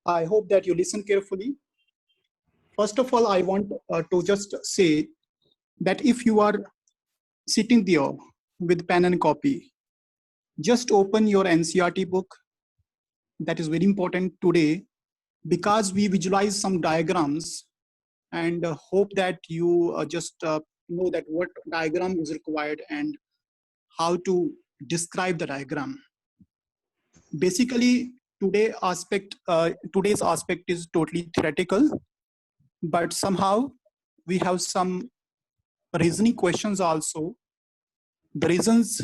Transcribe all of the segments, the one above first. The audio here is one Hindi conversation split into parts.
I hope that you listen carefully. First of all, I want to just say that if you are sitting there with pen and copy, just open your NCERT book. That is very important today because we visualize some diagrams and hope that you just know that what diagram is required and how to describe the diagram. Basically, today's aspect is totally theoretical, but somehow we have some reasoning questions also. The reasons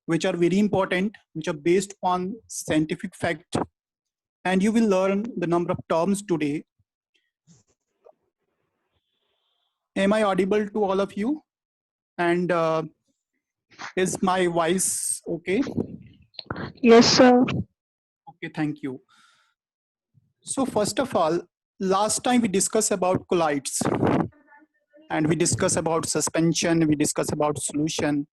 which are very important, which are based on scientific fact, and you will learn the number of terms today. Am I audible to all of you? And is my voice okay? Yes, sir. Okay, thank you. So first of all, last time we discussed about colloids and we discussed about suspension, we discussed about solution.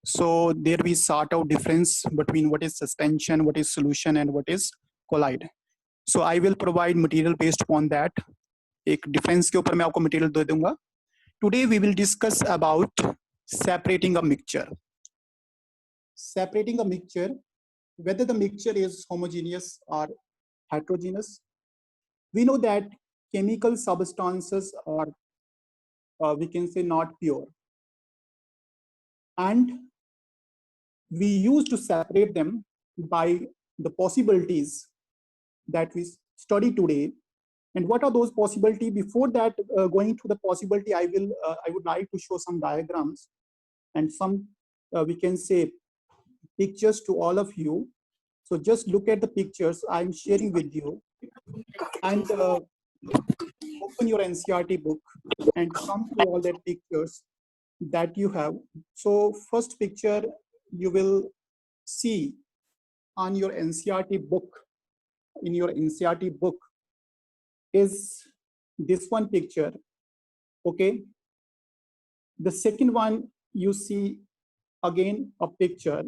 So there we sort out difference between what is suspension, what is solution, and what is colloid. So I will provide material based upon that. एक difference के ऊपर मैं आपको material दे दूंगा. Today we will discuss about separating a mixture. Separating a mixture, whether the mixture is homogeneous or heterogeneous. We know that chemical substances are, we can say, not pure. And we used to separate them by the possibilities that we study today. And what are those possibilities? Before that, going to the possibility, I would like to show some diagrams and some, we can say, pictures to all of you. So just look at the pictures I'm sharing with you, and open your NCERT book and come to all the pictures that you have. So first picture you will see on your NCERT book, in your NCERT book, is this one picture, okay? The second one, you see again a picture.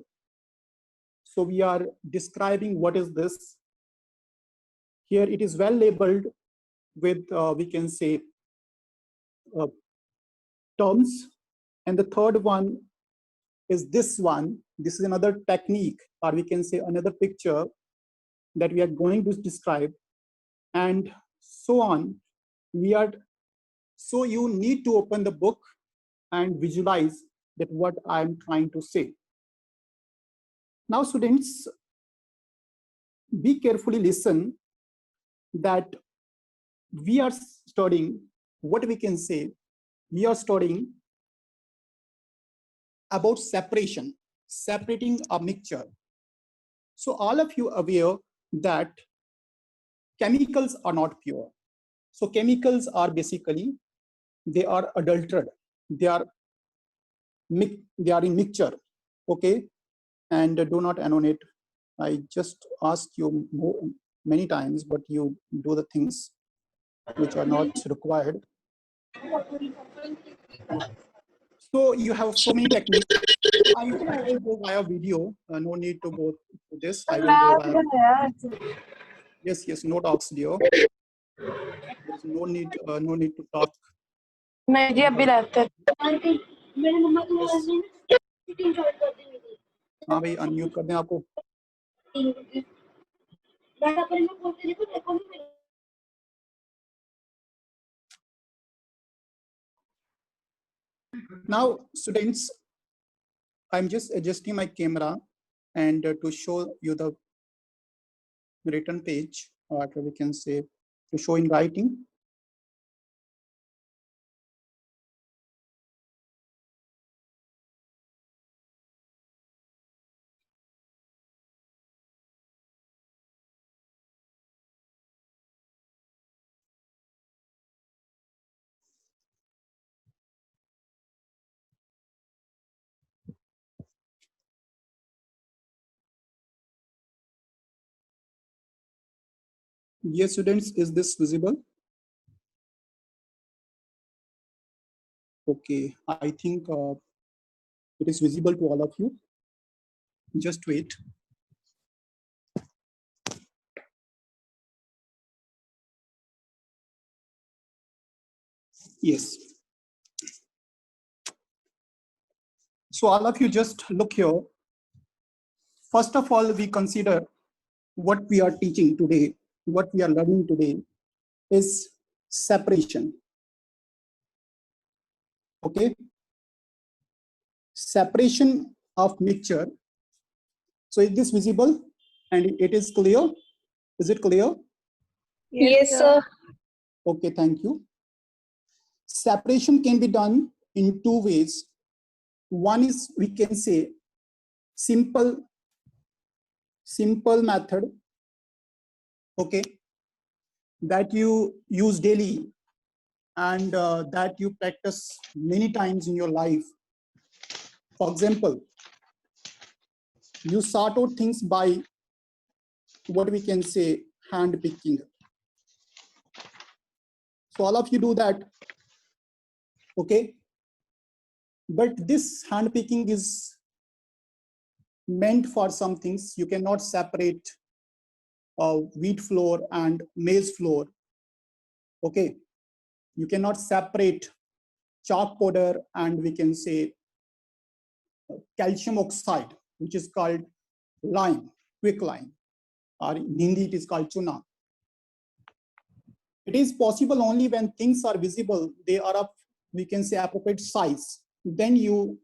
So we are describing what is this. Here it is well labeled with, we can say, terms. And the third one is this one. This is another technique, or we can say another picture that we are going to describe, and so on. So you need to open the book and visualize that what I'm trying to say. Now students, be carefully listen that we are studying what we can say. We are studying about separation, separating a mixture. So all of you are aware that chemicals are not pure. So chemicals are basically, they are adulterated. They are in mixture, okay? And do not annonate. I just ask you many times, but you do the things which are not required. So you have so many techniques. I will go via video. No need to go to this. I will go via. Yes, no talks, dear. There's no need to talk. हाँ भाई अनम्यूट कर दें आपको. Now students, I'm just adjusting my camera and to show you the written page, or we can say to show in writing. Yes, students, is this visible? Okay, I think it is visible to all of you. Just wait. Yes. So all of you just look here. First of all, we consider what we are teaching today, what we are learning today is separation. Okay. Separation of mixture. So is this visible and it is clear? Is it clear? Yes, sir. Okay, thank you. Separation can be done in two ways. One is, we can say, simple method, okay, that you use daily and that you practice many times in your life. For example, you sort out things by what we can say hand picking. So all of you do that, okay? But this hand picking is meant for some things. You cannot separate wheat flour and maize flour, okay? You cannot separate chalk powder and we can say calcium oxide, which is called lime, quick lime, or in Hindi it is called chuna. It is possible only when things are visible, they are of, we can say, appropriate size. Then you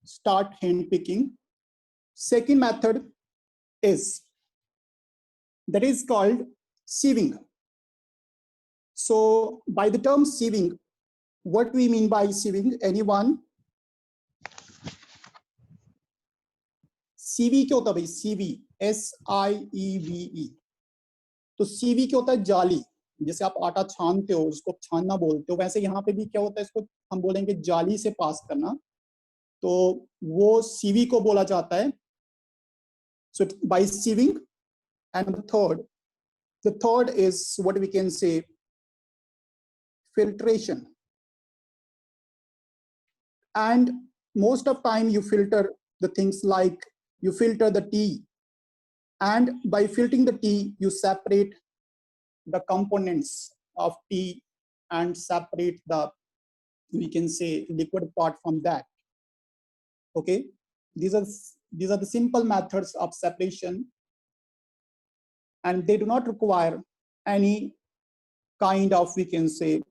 start hand picking. Second method is, that is called sieving. So by the term sieving, what we mean by sieving? Anyone? CV क्या होता है भाई? CV, SIEVE. तो सीवी क्या होता है? जाली. जैसे आप आटा छानते हो, उसको छानना बोलते हो, वैसे यहाँ पे भी क्या होता है, इसको हम बोलेंगे जाली से पास करना, तो वो सीवी को बोला जाता है. So by sieving. And the third is what we can say filtration. And most of time you filter the things like you filter the tea, and by filtering the tea you separate the components of tea and separate the, we can say, liquid part from that. Okay, these are the simple methods of separation, and they do not require any kind of, we can say,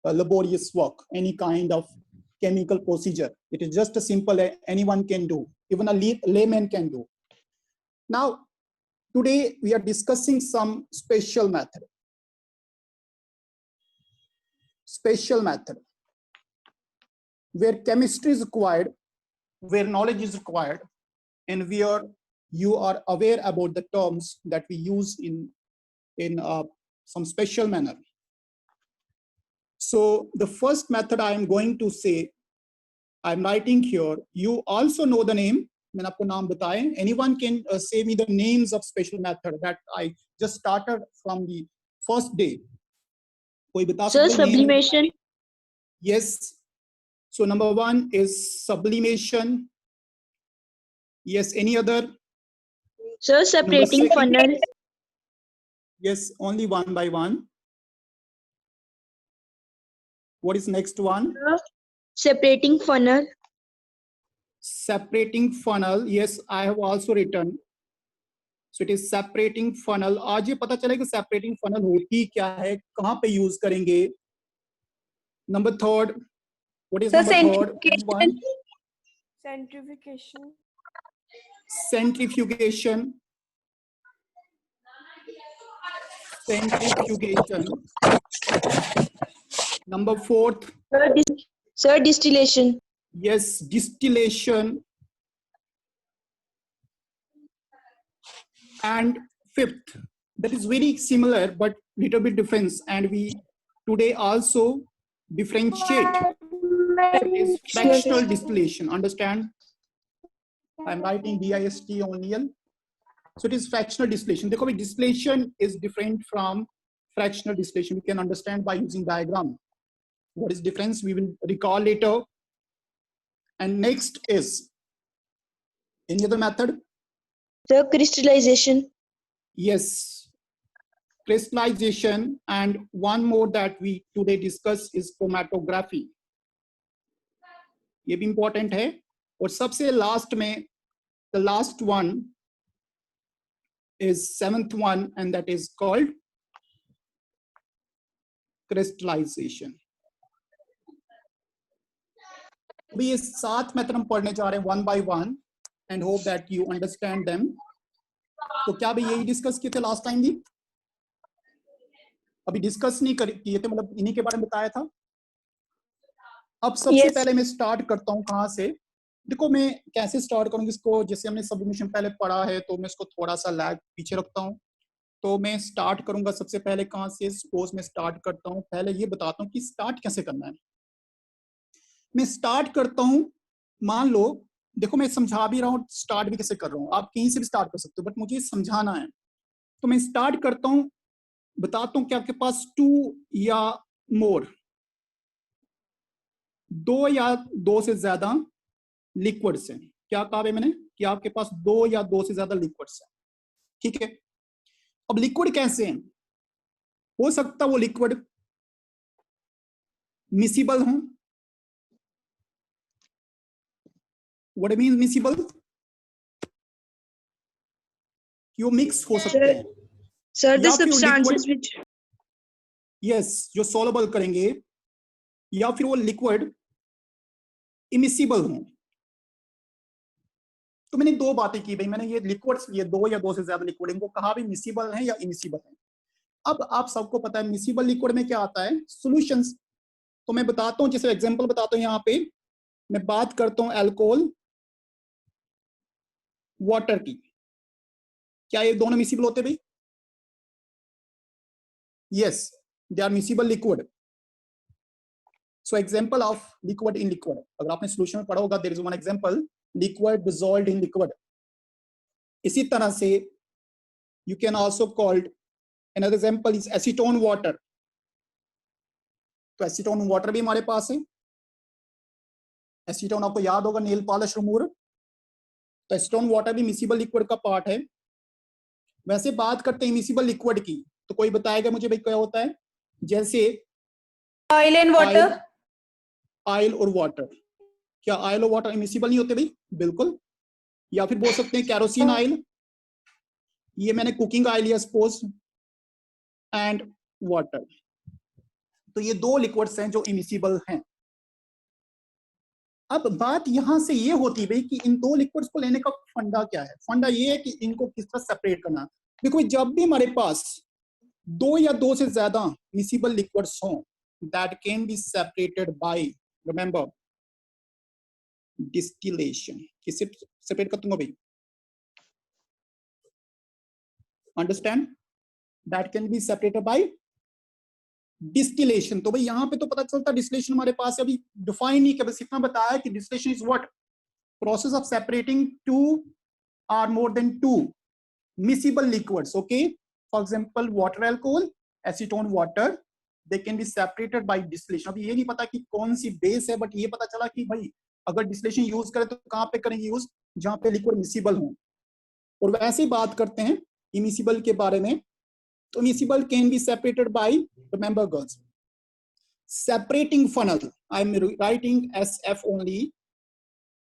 laborious work, any kind of chemical procedure. It is just a simple, anyone can do, even a layman can do. Now, today we are discussing some special method. Special method where chemistry is required, where knowledge is required, and where you are aware about the terms that we use in some special manner. So the first method I am going to say, I'm writing here. You also know the name. मैंने आपको नाम बताए. Anyone can say me the names of special method that I just started from the first day. कोई बता सकता है? Sir, sublimation. Yes. So number one is sublimation. Yes. Any other? Sir, separating funnel. Yes. Only one by one. What is next one? Sir, separating funnel. Separating funnel. Yes, I have also written. So it is separating funnel. आज ये पता चलेगा separating funnel होती क्या है, कहाँ पे use करेंगे. Number third. What is Sir, number third? Anyone? Centrifugation. Centrifugation. Centrifugation. Number fourth. Sir, distillation. Yes, distillation. And fifth, that is very similar but little bit difference, and we today also differentiate. It is fractional distillation. Understand? I'm writing DIST only. So it is fractional distillation. देखो भाई, distillation is different from fractional distillation. We can understand by using diagram. What is difference? We will recall later. And next is any other method? Sir, crystallization. Yes, crystallization, and one more that we today discuss is chromatography. ये भी इंपॉर्टेंट है। और सबसे लास्ट में the last one is 7th one, and that is called crystallization. अभी ये 7 मेथड हम पढ़ने जा रहे हैं one by one, and hope that you understand them. तो क्या भी यही डिस्कस किए थे लास्ट टाइम भी? अभी डिस्कस नहीं किए थे, मतलब इन्हीं के बारे में बताया था। अब सबसे Yes. पहले मैं स्टार्ट करता हूँ कहाँ से। देखो मैं कैसे स्टार्ट करूंगी इसको, जैसे हमने सब्लिमेशन पहले पढ़ा है तो मैं इसको थोड़ा सा लैग पीछे रखता हूँ। तो मैं स्टार्ट करूंगा सबसे पहले कहाँ से, सपोज मैं स्टार्ट करता हूँ। पहले ये बताता हूँ कि स्टार्ट कैसे करना है। मैं स्टार्ट करता हूँ, मान लो देखो मैं समझा भी रहा हूँ स्टार्ट भी कैसे कर रहा हूँ, आप कहीं से भी स्टार्ट कर सकते हो, बट मुझे समझाना है। तो मैं स्टार्ट करता हूँ, बताता हूँ कि आपके पास 2 या मोर, 2 या 2 से ज्यादा लिक्विड्स हैं। क्या कहा है मैंने कि आपके पास 2 या 2 से ज्यादा लिक्विड्स हैं, ठीक है। अब लिक्विड कैसे हैं? हो सकता वो लिक्विड मिसिबल हो। व्हाट आई मीन मिसिबल, कि वो मिक्स हो सकते हैं। Sir, the या फिर substances लिक्विड, which यस, जो सॉल्युबल करेंगे, या फिर वो लिक्विड इमिसिबल हो। तो मैंने 2 बातें की भाई, मैंने ये लिक्विड्स, ये 2 या 2 से ज्यादा लिक्विड, इनको कहा भी मिसिबल है या इमिसिबल है। अब आप सबको पता है मिसिबल लिक्विड में क्या आता है, सॉल्यूशंस। तो मैं बताता हूँ, जैसे एग्जांपल बताता हूँ, यहाँ पे मैं बात करता हूँ अल्कोहल वाटर की। क्या ये दोनों मिसिबल होते भाई? Yes, they are miscible liquid. So example of liquid in liquid, अगर आपने सॉल्यूशन में पढ़ा होगा, there is one example, liquid dissolved in liquid. इसी तरह से you can also called, another example is acetone water। तो एसीटोन वाटर भी हमारे पास है। एसीटोन आपको याद होगा, नेल पॉलिश रिमूवर। तो एसीटोन वाटर भी मिसिबल लिक्विड का पार्ट है। वैसे बात करते हैं मिसिबल लिक्विड की, तो कोई बताएगा मुझे भाई क्या होता है? जैसे oil and water. ऑयल और वाटर। क्या ऑयल और वाटर मिसिबल नहीं होते भाई? बिल्कुल। या फिर बोल सकते हैं कैरोसिन ऑयल, ये मैंने कुकिंग ऑयल लिया सपोज, एंड वाटर। तो ये 2 लिक्विड्स हैं जो इमिसिबल हैं। अब बात यहां से ये होती है कि इन 2 लिक्विड्स को लेने का फंडा क्या है? फंडा ये है कि इनको किस तरह सेपरेट करना। देखो जब भी हमारे पास 2 या 2 से ज्यादा मिसिबल लिक्विड्स हों, that can be separated by, remember, distillation. किससे सेपरेट कर दूंगा भाई? Understand? That can be separated bye distillation. तो भाई यहाँ पे तो पता चलता डिस्टिलेशन हमारे पास है, अभी डिफाइन नहीं किया, बस इतना बताया कि distillation is what, process of separating 2 or more than 2 miscible liquids. Okay, for example water alcohol, acetone water, they can be separated by distillation। अभी ये नहीं पता कि कौन सी बेस है, बट ये पता चला कि भाई अगर डिस्टिलेशन यूज करें तो कहाँ पे करेंगे यूज, जहाँ पे लिक्विड मिसिबल हो। और वैसे ही बात करते हैं इमिसिबल के बारे में, तो immiscible can be separated by, remember girls, separating funnel. I am writing SF only,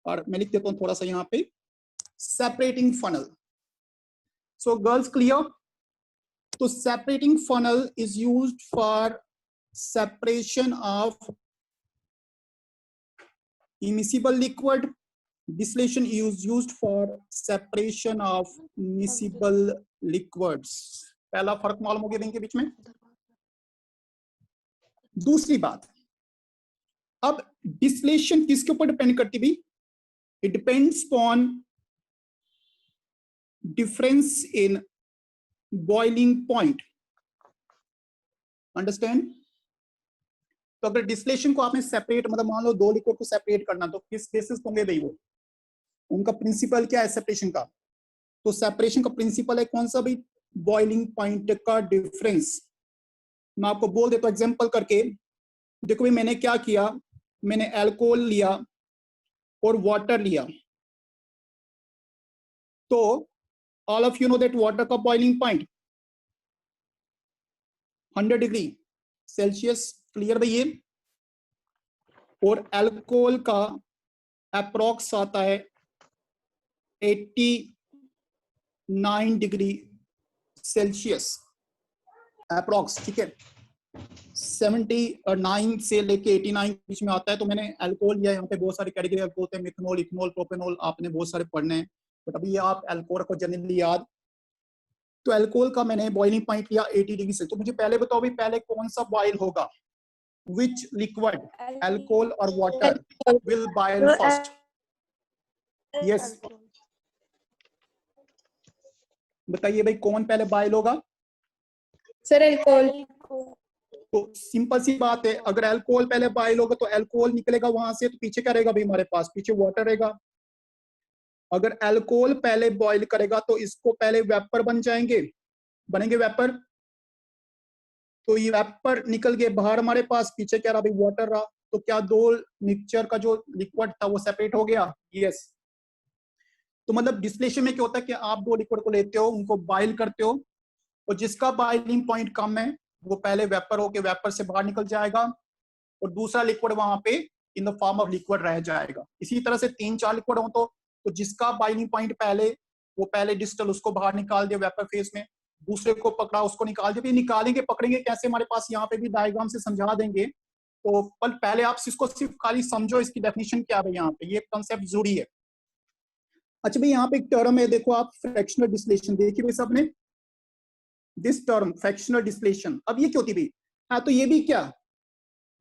और मैं लिख देता हूं थोड़ा सा यहाँ पे, separating funnel. So girls clear? तो separating funnel is used for separation of immiscible liquid, distillation is used for separation of miscible liquids. पहला फर्क मालूम हो गया इनके बीच में। दूसरी बात, अब डिस्टिलेशन किसके ऊपर डिपेंड करती भी? It depends upon difference in boiling point. Understand? तो अगर डिस्टिलेशन को आपने सेपरेट, मतलब मान लो 2 लिक्विड को सेपरेट करना, तो किस बेसिस पे होंगे भाई वो? उनका प्रिंसिपल क्या है सेपरेशन का? तो सेपरेशन का प्रिंसिपल है कौन सा भाई? बॉइलिंग पॉइंट का डिफरेंस। मैं आपको बोल देता हूं एग्जांपल करके। देखो भाई मैंने क्या किया, मैंने अल्कोहल लिया और वाटर लिया। तो all of you know that water का boiling point 100 degree Celsius, clear भाई ये। और अल्कोहल का अप्रोक्स आता है 89 डिग्री सेल्सियस अप्रोक्स, ठीक है। 79 से लेके 89 के बीच में आता है। तो मैंने अल्कोहल लिया, यहाँ पे बहुत सारी कैटेगरी होते हैं, मिथनॉल, इथनॉल, प्रोपेनॉल, आपने बहुत सारे पढ़ने हैं, बट अभी ये आप अल्कोहल को जनरली याद। तो अल्कोहल का मैंने बॉइलिंग पॉइंट लिया 80 डिग्री से। तो मुझे पहले बताओ भाई, पहले कौन सा बॉइल होगा? विच लिक्विड, अल्कोहल और water will boil first? Yes, बताइए भाई कौन पहले बॉइल होगा? Sir alcohol. तो सिंपल सी बात है, अगर अल्कोहल पहले बॉइल होगा तो अल्कोहल निकलेगा वहां से, तो पीछे क्या रहेगा भाई हमारे पास? पीछे वाटर रहेगा। अगर अल्कोहल पहले बॉइल करेगा तो इसको पहले वेपर बन जाएंगे, बनेंगे वेपर। तो ये वेपर निकल के बाहर, हमारे पास पीछे क्या रहा भाई? वाटर रहा। तो क्या दो मिक्सचर का जो लिक्विड था वो सेपरेट हो गया? यस। तो मतलब डिस्टिलेशन में क्या होता है कि आप दो लिक्विड को लेते हो, उनको बॉइल करते हो, और जिसका बॉइलिंग पॉइंट कम है वो पहले वेपर होके वेपर से बाहर निकल जाएगा, और दूसरा लिक्विड वहां पे in the form of liquid रह जाएगा। इसी तरह से 3-4 लिक्विड हो तो जिसका बॉइलिंग पॉइंट पहले, वो पहले डिस्टल उसको बाहर निकाल दिया वेपर फेज में, दूसरे को पकड़ा उसको निकाल दिया। निकालेंगे पकड़ेंगे कैसे, हमारे पास यहाँ पे भी डायग्राम से समझा देंगे। तो पर पहले आप इसको सिर्फ खाली समझो, इसकी डेफिनेशन क्या है यहाँ पे, ये कंसेप्ट जरूरी है। अच्छा भाई, यहाँ पे एक टर्म है, देखो आप, फ्रैक्शनल डिस्टिलेशन। देखिए भाई सबने, दिस टर्म फ्रैक्शनल डिस्टिलेशन, अब ये क्या होती है भाई? हाँ, तो ये भी क्या,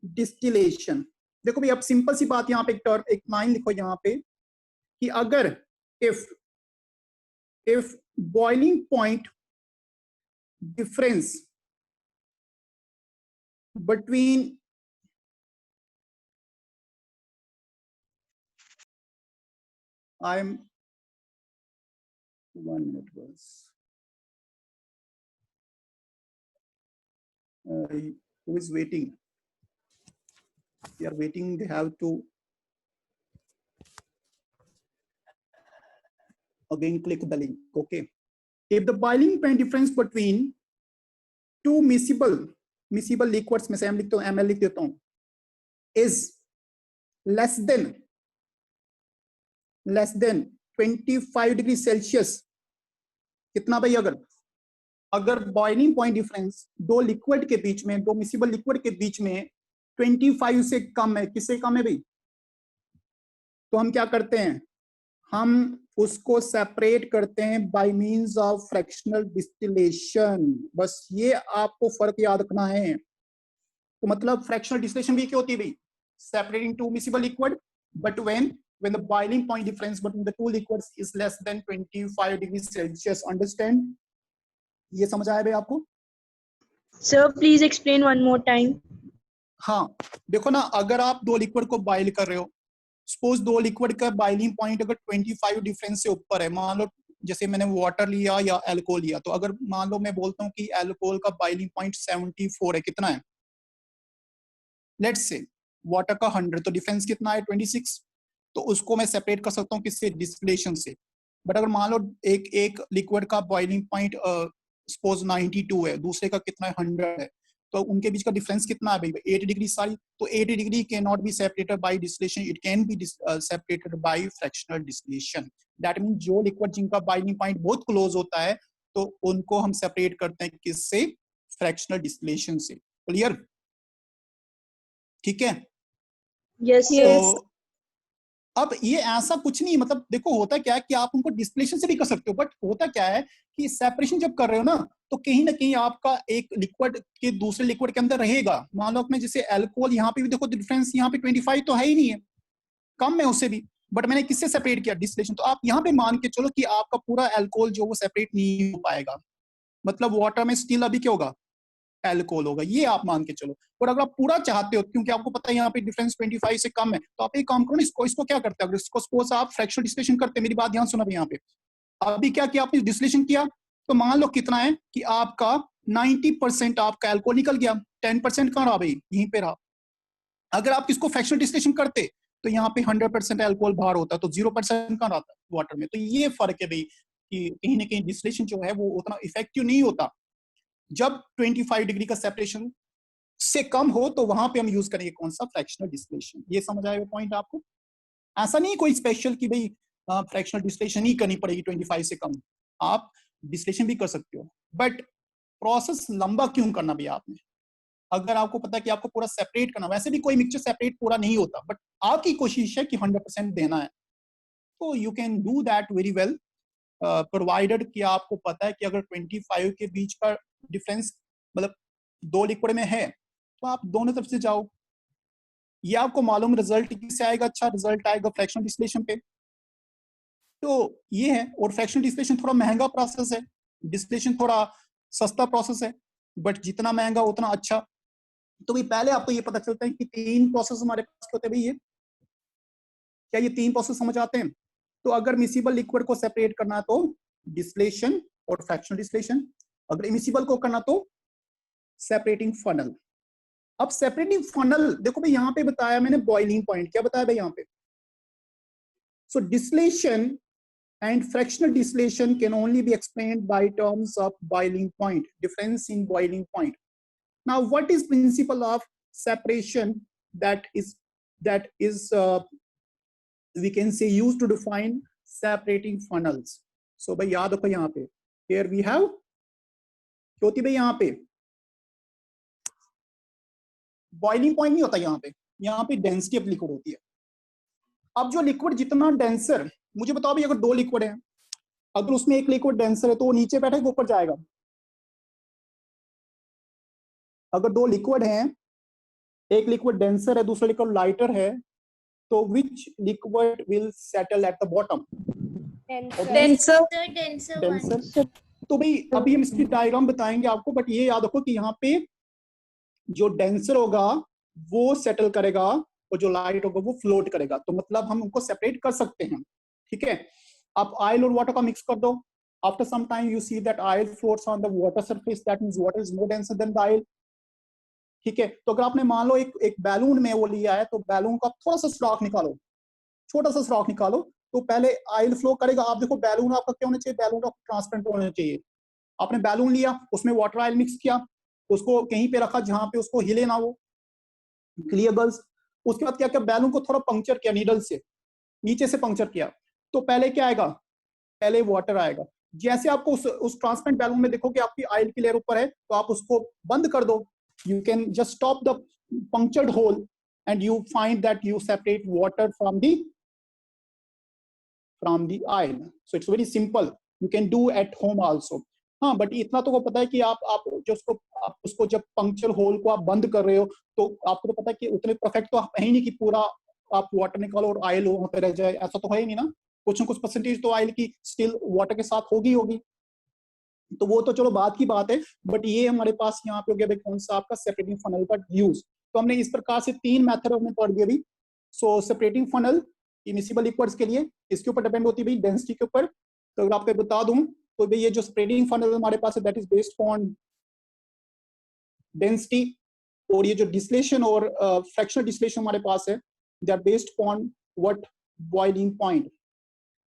डिस्टिलेशन। देखो भाई, अब सिंपल सी बात, यहाँ पे एक टर्म, एक लाइन लिखो यहाँ पे कि अगर if boiling point difference between I am 1 minute बस, who is waiting? They are waiting, they have to again click the link. Okay, if the boiling point difference between two miscible liquids में से हम लिखते हो, ml लिख देता हूं, is less than 25 degree Celsius. कितना भाई? अगर बॉइलिंग पॉइंट डिफरेंस दो लिक्विड के बीच में, दो मिसिबल लिक्विड के बीच में 25 से कम है, किससे कम है भाई? तो हम क्या करते हैं, हम उसको सेपरेट करते हैं by means of fractional distillation. बस ये आपको फर्क याद रखना है। तो मतलब फ्रैक्शनल डिस्टिलेशन भी क्या होती है भाई? Separating two miscible liquid, but when the boiling point difference between the two liquids is less than 25 degrees Celsius. Understand? ये समझ आया भाई आपको? Sir, please explain one more time. हाँ, देखो ना, अगर आप दो लिक्विड को बॉइल कर रहे हो, सपोज दो लिक्विड का बॉइलिंग पॉइंट अगर 25 डिफरेंस से ऊपर है, मान लो जैसे मैंने वाटर लिया या अल्कोहल लिया, तो अगर मान लो मैं बोलता हूँ कि अल्कोहल का बॉइलिंग पॉइंट 74 है, कितना है? लेट्स से वाटर का 100, तो डिफरेंस कितना है? 26। तो उसको मैं सेपरेट कर सकता हूँ किससे? डिस्टिलेशन से। बट अगर मान लो एक लिक्विड का बॉइलिंग पॉइंट सपोज 92 है, दूसरे का कितना है? 100 है, तो उनके बीच का डिफरेंस कितना है भाई? 80 डिग्री सारी। तो 80 degree can not be separated bye distillation, it can be separated bye fractional distillation. That mean जो लिक्विड जिनका बॉइलिंग पॉइंट बहुत क्लोज होता है, तो उनको हम सेपरेट करते हैं किससे? फ्रैक्शनल डिस्टिलेशन से। क्लियर? ठीक है। Yes, sir. तो अब ये ऐसा कुछ नहीं, मतलब देखो होता क्या है कि आप उनको डिस्टिलेशन से भी कर सकते हो, बट होता क्या है कि सेपरेशन जब कर रहे हो ना, तो कहीं ना कहीं आपका एक लिक्विड के दूसरे लिक्विड के अंदर रहेगा। मान लो मैं जैसे अल्कोहल, यहाँ पे भी देखो डिफरेंस, यहाँ पे 25 तो है ही नहीं है, कम है उससे भी, बट मैंने किससे सेपरेट किया? डिस्टिलेशन। तो आप यहाँ पे मान के चलो कि आपका पूरा अल्कोहल जो वो सेपरेट नहीं हो पाएगा, मतलब वाटर में स्टिल अभी क्या होगा? अल्कोहल होगा, ये आप मान के चलो। और अगर आप पूरा चाहते हो, क्योंकि आपको पता है यहाँ पे डिफरेंस 25 से कम है, तो आप एक काम करो ना, इसको क्या करते हैं, अगर इसको सपोज आप फ्रैक्शनल डिस्टिलेशन करते हैं, मेरी बात ध्यान सुना यहाँ पे, अभी क्या किया आपने? डिस्टिलेशन किया, तो मान लो कितना है कि आपका 90% आपका अल्कोहल निकल गया, 10% कहाँ रहा भाई? यहीं पे रहा। अगर आप इसको फ्रैक्शनल डिस्टिलेशन करते तो यहाँ पे 100% अल्कोहल बाहर होता, तो 0% कहाँ रहता वाटर में। तो ये फर्क है भाई कि कहीं ना कहीं डिस्टिलेशन जो है वो उतना इफेक्टिव नहीं होता। जब 25 डिग्री का सेपरेशन से कम हो तो वहां पे हम यूज करेंगे कौन सा, फ्रैक्शनल डिस्टिलेशन। ये समझ आएगा पॉइंट आपको? ऐसा नहीं कोई स्पेशल कि भाई फ्रैक्शनल डिस्टिलेशन ही करनी पड़ेगी 25 से कम, आप डिस्टिलेशन भी कर सकते हो, बट प्रोसेस लंबा क्यों करना भैया आपने? अगर आपको पता है कि आपको पूरा सेपरेट करना, वैसे भी कोई मिक्सचर सेपरेट पूरा नहीं होता, बट आपकी कोशिश है कि 100% देना है, तो you can do that very well, provided कि आपको पता है कि अगर 25 के बीच का डिफरेंस मतलब दो लिक्विड में है तो आप दोनों तरफ से जाओ। ये आपको मालूम रिजल्ट किससे आएगा? अच्छा रिजल्ट आएगा फ्रैक्शनल डिस्टिलेशन पे। तो ये है, और फ्रैक्शनल डिस्टिलेशन थोड़ा महंगा प्रोसेस है, डिस्टिलेशन थोड़ा सस्ता प्रोसेस है, बट जितना महंगा उतना अच्छा। तो भाई पहले आपको ये पता चलता है कि 3 प्रोसेस हमारे पास होते हैं भाई। ये क्या ये 3 प्रोसेस समझ आते हैं? तो अगर मिसिबल लिक्विड को सेपरेट करना है तो डिस्टिलेशन और फ्रैक्शनल डिस्टिलेशन, अगर इमिसिबल को करना तो सेपरेटिंग फनल। अब सेपरेटिंग फनल देखो भाई, यहां पे बताया मैंने बॉइलिंग पॉइंट, क्या बताया भाई यहाँ पे? सो distillation and fractional distillation can only be explained by terms of boiling point, difference in boiling point. Now what is principle of separation that is we can say used to define separating funnels? So भाई याद रखो यहाँ पे, here we have क्या होती है भाई यहाँ पे? बॉइलिंग पॉइंट नहीं होता यहाँ पे डेंसिटी ऑफ लिक्विड होती है। अब जो लिक्विड जितना डेंसर, मुझे बताओ भाई अगर 2 लिक्विड है, अगर उसमें एक लिक्विड डेंसर है तो वो नीचे बैठेगा ऊपर जाएगा? अगर 2 लिक्विड हैं, एक लिक्विड डेंसर है दूसरा लिक्विड लाइटर है, तो विच liquid will settle at the bottom? Denser. तो भाई अभी हम इसकी डायग्राम बताएंगे आपको, बट ये याद रखो कि यहाँ पे जो डेंसर होगा वो सेटल करेगा और जो लाइट होगा वो फ्लोट करेगा। तो मतलब हम उनको सेपरेट कर सकते हैं, ठीक है? आप ऑयल और वाटर का मिक्स कर दो, after some time you see that oil floats on the water surface, that means water is more denser than the oil, ठीक है? तो अगर आपने मान लो एक बैलून में वो लिया है, तो बैलून का थोड़ा सा सुराख निकालो, छोटा सा सुराख निकालो, तो पहले ऑयल फ्लो करेगा। आप देखो बैलून आपका क्या होना चाहिए? बैलून आपका ट्रांसपेरेंट होना चाहिए। आपने बैलून लिया, उसमें वाटर ऑयल मिक्स किया, उसको कहीं पे रखा जहां पे उसको हिले ना वो, क्लियर गर्ल्स? उसके बाद क्या किया? बैलून को थोड़ा पंक्चर किया नीडल से, नीचे से पंक्चर किया, तो पहले क्या आएगा? पहले वाटर आएगा। जैसे आपको उस ट्रांसपेरेंट बैलून में देखो कि आपकी ऑयल की लेयर ऊपर है, तो आप उसको बंद कर दो, you can just stop the punctured hole and you find that you separate water from the oil. So it's very simple, you can do at home also. हाँ, बट इतना तो को पता है कि आप उसको जब पंक्चर होल को आप बंद कर रहे हो, तो आपको तो पता है कि उतने परफेक्ट तो है ही नहीं कि पूरा आप वाटर निकालो और ऑयल वहां पे रह जाए, ऐसा तो है ही नहीं ना। कुछ न कुछ परसेंटेज तो ऑयल की स्टिल वाटर के साथ होगी। तो वो तो चलो बात की बात है, बट ये हमारे पास यहाँ पे हो गया कौन सा आपका सेपरेटिंग फनल का यूज। तो हमने इस प्रकार से 3 मेथड हमने पढ़ दिए अभी। सो सेपरेटिंग फनल इमिसिबल लिक्विड्स के लिए इसके ऊपर डिपेंड होती है भाई डेंसिटी के ऊपर। तो अगर आपको बता दूं तो भाई ये जो सेपरेटिंग फनल हमारे पास है that is based on density, और ये जो डिस्टिलेशन और फ्रैक्शनल डिस्टिलेशन हमारे पास है they are based on what? Boiling point.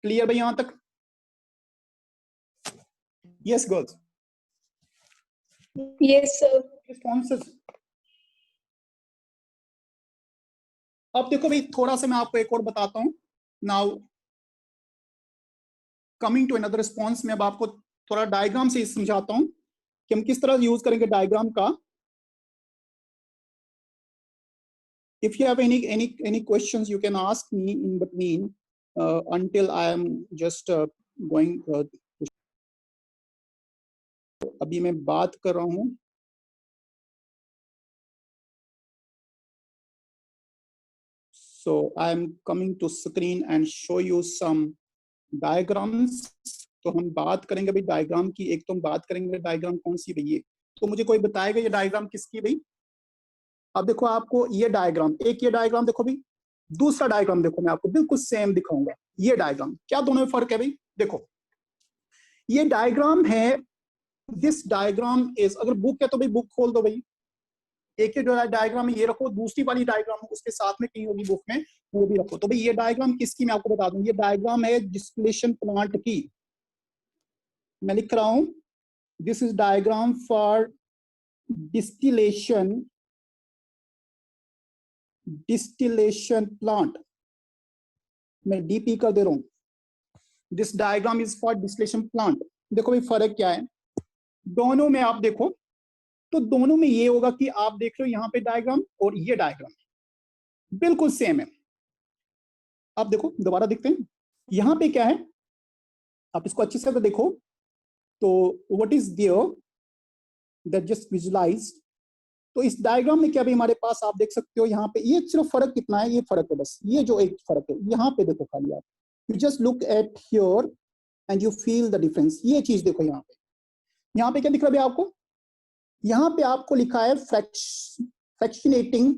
Clear भाई यहां तक? Yes girls? Yes, sir. Responses. अब देखो भाई थोड़ा सा मैं आपको एक और बताता हूं। Now coming to another response, मैं अब आपको थोड़ा डायग्राम से समझाता हूं कि हम किस तरह यूज करेंगे डायग्राम का। If you have any questions, you can ask me in between until I am just going. अभी मैं बात कर रहा हूं। So I am coming to screen and show you some diagrams. तो हम बात करेंगे भाई डायग्राम की। एक तो हम बात करेंगे डायग्राम कौन सी भैया, तो मुझे कोई बताएगा ये डायग्राम किसकी भाई? अब देखो आपको ये डायग्राम, एक ये डायग्राम देखो भाई, दूसरा डायग्राम देखो, मैं आपको बिल्कुल सेम दिखाऊंगा। ये डायग्राम क्या दोनों में फर्क है भाई? देखो ये डायग्राम है, दिस डायग्राम इज, अगर बुक है तो भाई बुक खोल दो भाई, एक ही डायग्राम ये रखो, दूसरी वाली डायग्राम उसके साथ में कहीं होगी बुक में वो भी रखो। तो भाई ये डायग्राम किसकी मैं आपको बता दूं, ये डायग्राम है डिस्टिलेशन प्लांट की। मैं लिख रहा हूं this is diagram for distillation plant, मैं डीपी कर दे रहा हूं। This diagram is for distillation plant. देखो भाई फर्क क्या है दोनों में, आप देखो तो दोनों में ये होगा कि आप देख रहे हो यहाँ पे डायग्राम और ये डायग्राम बिल्कुल सेम है। आप देखो दोबारा देखते हैं, यहाँ पे क्या है, आप इसको अच्छे से देखो तो what is there that just visualise. तो इस डायग्राम में क्या भी हमारे पास आप देख सकते हो, यहाँ पे ये सिर्फ फर्क कितना है, ये फर्क है बस, ये जो एक फर्क है यहाँ पे देखो खाली आप, you just look at here and you feel the difference. ये चीज देखो यहाँ पे क्या दिख रहा है आपको, यहाँ पे आपको लिखा है फ्रैक्शनेटिंग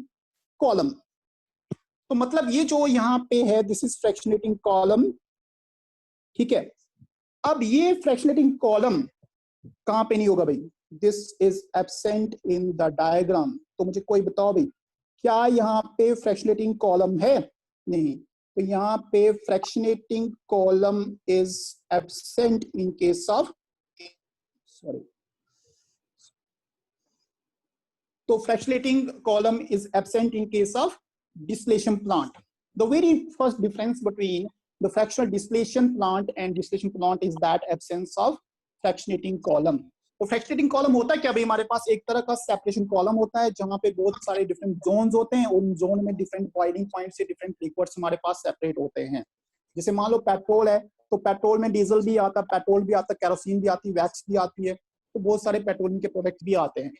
कॉलम। तो मतलब ये जो यहाँ पे है दिस इज फ्रैक्शनेटिंग कॉलम, ठीक है। अब ये फ्रैक्शनेटिंग कॉलम कहां पे नहीं होगा भाई, this is absent in the diagram. तो मुझे कोई बताओ भाई क्या यहाँ पे फ्रैक्शनेटिंग कॉलम है, नहीं। तो यहाँ पे fractionating column is absent in case of, sorry, तो fractionating column is absent in case of distillation plant. The very first difference between the fractional distillation plant and distillation plant is that absence of fractionating column. तो fractionating column होता है क्या भाई, हमारे पास एक तरह का separation column होता है जहां पे बहुत सारे different zones होते हैं, उन zone में different boiling points से different liquids हमारे पास separate होते हैं। जैसे मान लो पेट्रोल है तो पेट्रोल में डीजल भी आता है, पेट्रोल भी आता है, केरोसिन भी आती है, वैक्स भी आती है, तो बहुत सारे पेट्रोलियम के प्रोडक्ट भी आते हैं।